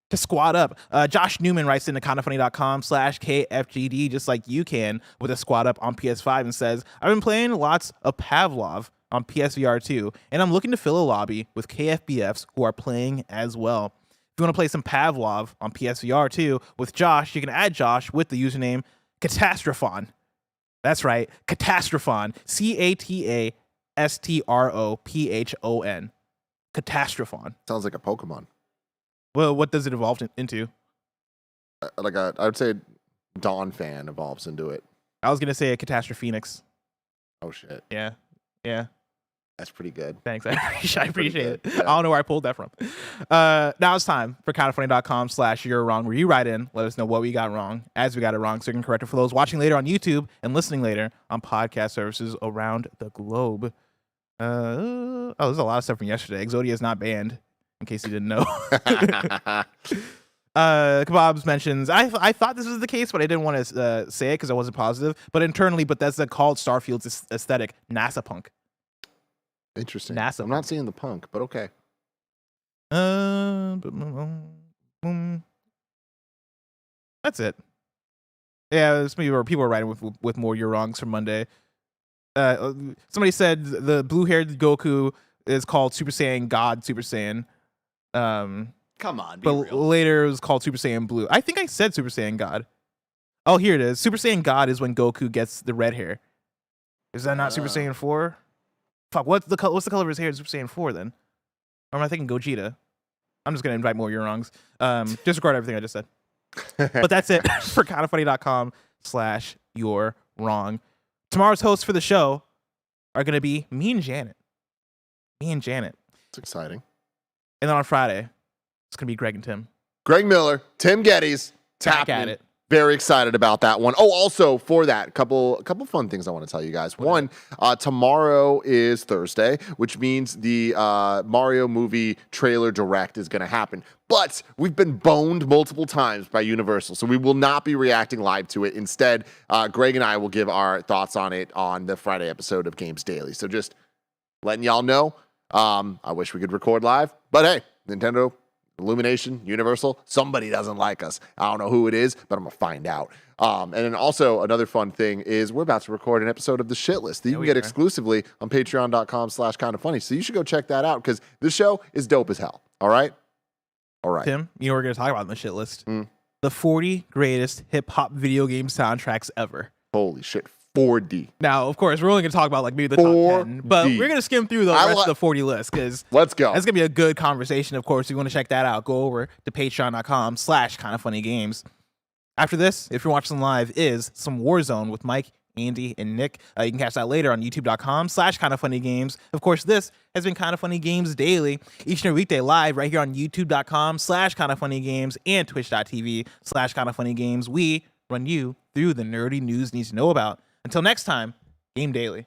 to squad up. Josh Newman writes into kindafunny.com/KFGD just like you can with a squad up on PS5 and says, I've been playing lots of Pavlov on PSVR 2, and I'm looking to fill a lobby with KFBFs who are playing as well. If you want to play some Pavlov on PSVR 2 with Josh, you can add Josh with the username Catastrophon. That's right, Catastrophon. Catastrophon. Catastrophon. Sounds like a Pokemon. Well, what does it evolve into? I would say Dawn fan evolves into it. I was going to say a Catastrophenix. Oh, shit. Yeah. That's pretty good. Thanks. I appreciate it. Yeah. I don't know where I pulled that from. Now it's time for kindafunny.com/you're wrong, where you write in, let us know what we got wrong as we got it wrong, so you can correct it for those watching later on YouTube and listening later on podcast services around the globe. There's a lot of stuff from yesterday. Exodia is not banned, in case you didn't know. Kebabs mentions, I thought this was the case, but I didn't want to say it because I wasn't positive. But internally, Bethesda called Starfield's aesthetic NASA punk. Interesting. NASA. I'm not seeing the punk, but okay. That's it. Yeah, people are writing with more you're wrongs from Monday. Somebody said the blue-haired Goku is called Super Saiyan God Super Saiyan. Come on, but real. Later it was called Super Saiyan Blue. I think I said Super Saiyan God. Oh, here it is. Super Saiyan God is when Goku gets the red hair. Is that not Super Saiyan 4? Fuck, what's the color of his hair in Super Saiyan 4 then? Or am I thinking Gogeta? I'm just gonna invite more You're Wrongs. Disregard everything I just said. But that's it for kindafunny.com/you're wrong. Tomorrow's hosts for the show are gonna be me and Janet. It's exciting. And then on Friday, it's gonna be Greg and Tim. Greg Miller, Tim Geddes, Back at it. Very excited about that one. Oh, also for that, a couple fun things I want to tell you guys. One, tomorrow is Thursday, which means the Mario movie trailer direct is going to happen. But we've been boned multiple times by Universal, so we will not be reacting live to it. Instead, Greg and I will give our thoughts on it on the Friday episode of Games Daily. So just letting y'all know. I wish we could record live, but hey, Nintendo, Illumination, Universal, somebody doesn't like us. I don't know who it is, but I'm going to find out. And then also another fun thing is we're about to record an episode of The Shit List that you can get exclusively on patreon.com/kindafunny. So you should go check that out because this show is dope as hell. All right? All right. Tim, you know what we're going to talk about in the shit list? The 40 greatest hip-hop video game soundtracks ever. Holy shit. 4D. Now, of course, we're only going to talk about like maybe the top 10, but we're going to skim through the rest of the 40 list because let's go. That's going to be a good conversation. Of course, if you want to check that out, go over to patreon.com/kindafunnygames. After this, if you're watching live, is some Warzone with Mike, Andy, and Nick. You can catch that later on youtube.com/kindafunnygames. Of course, this has been Kinda Funny Games Daily, each and every weekday live right here on youtube.com/kindafunnygames and twitch.tv/kindafunnygames. We run you through the nerdy news you need to know about. Until next time, Game Daily.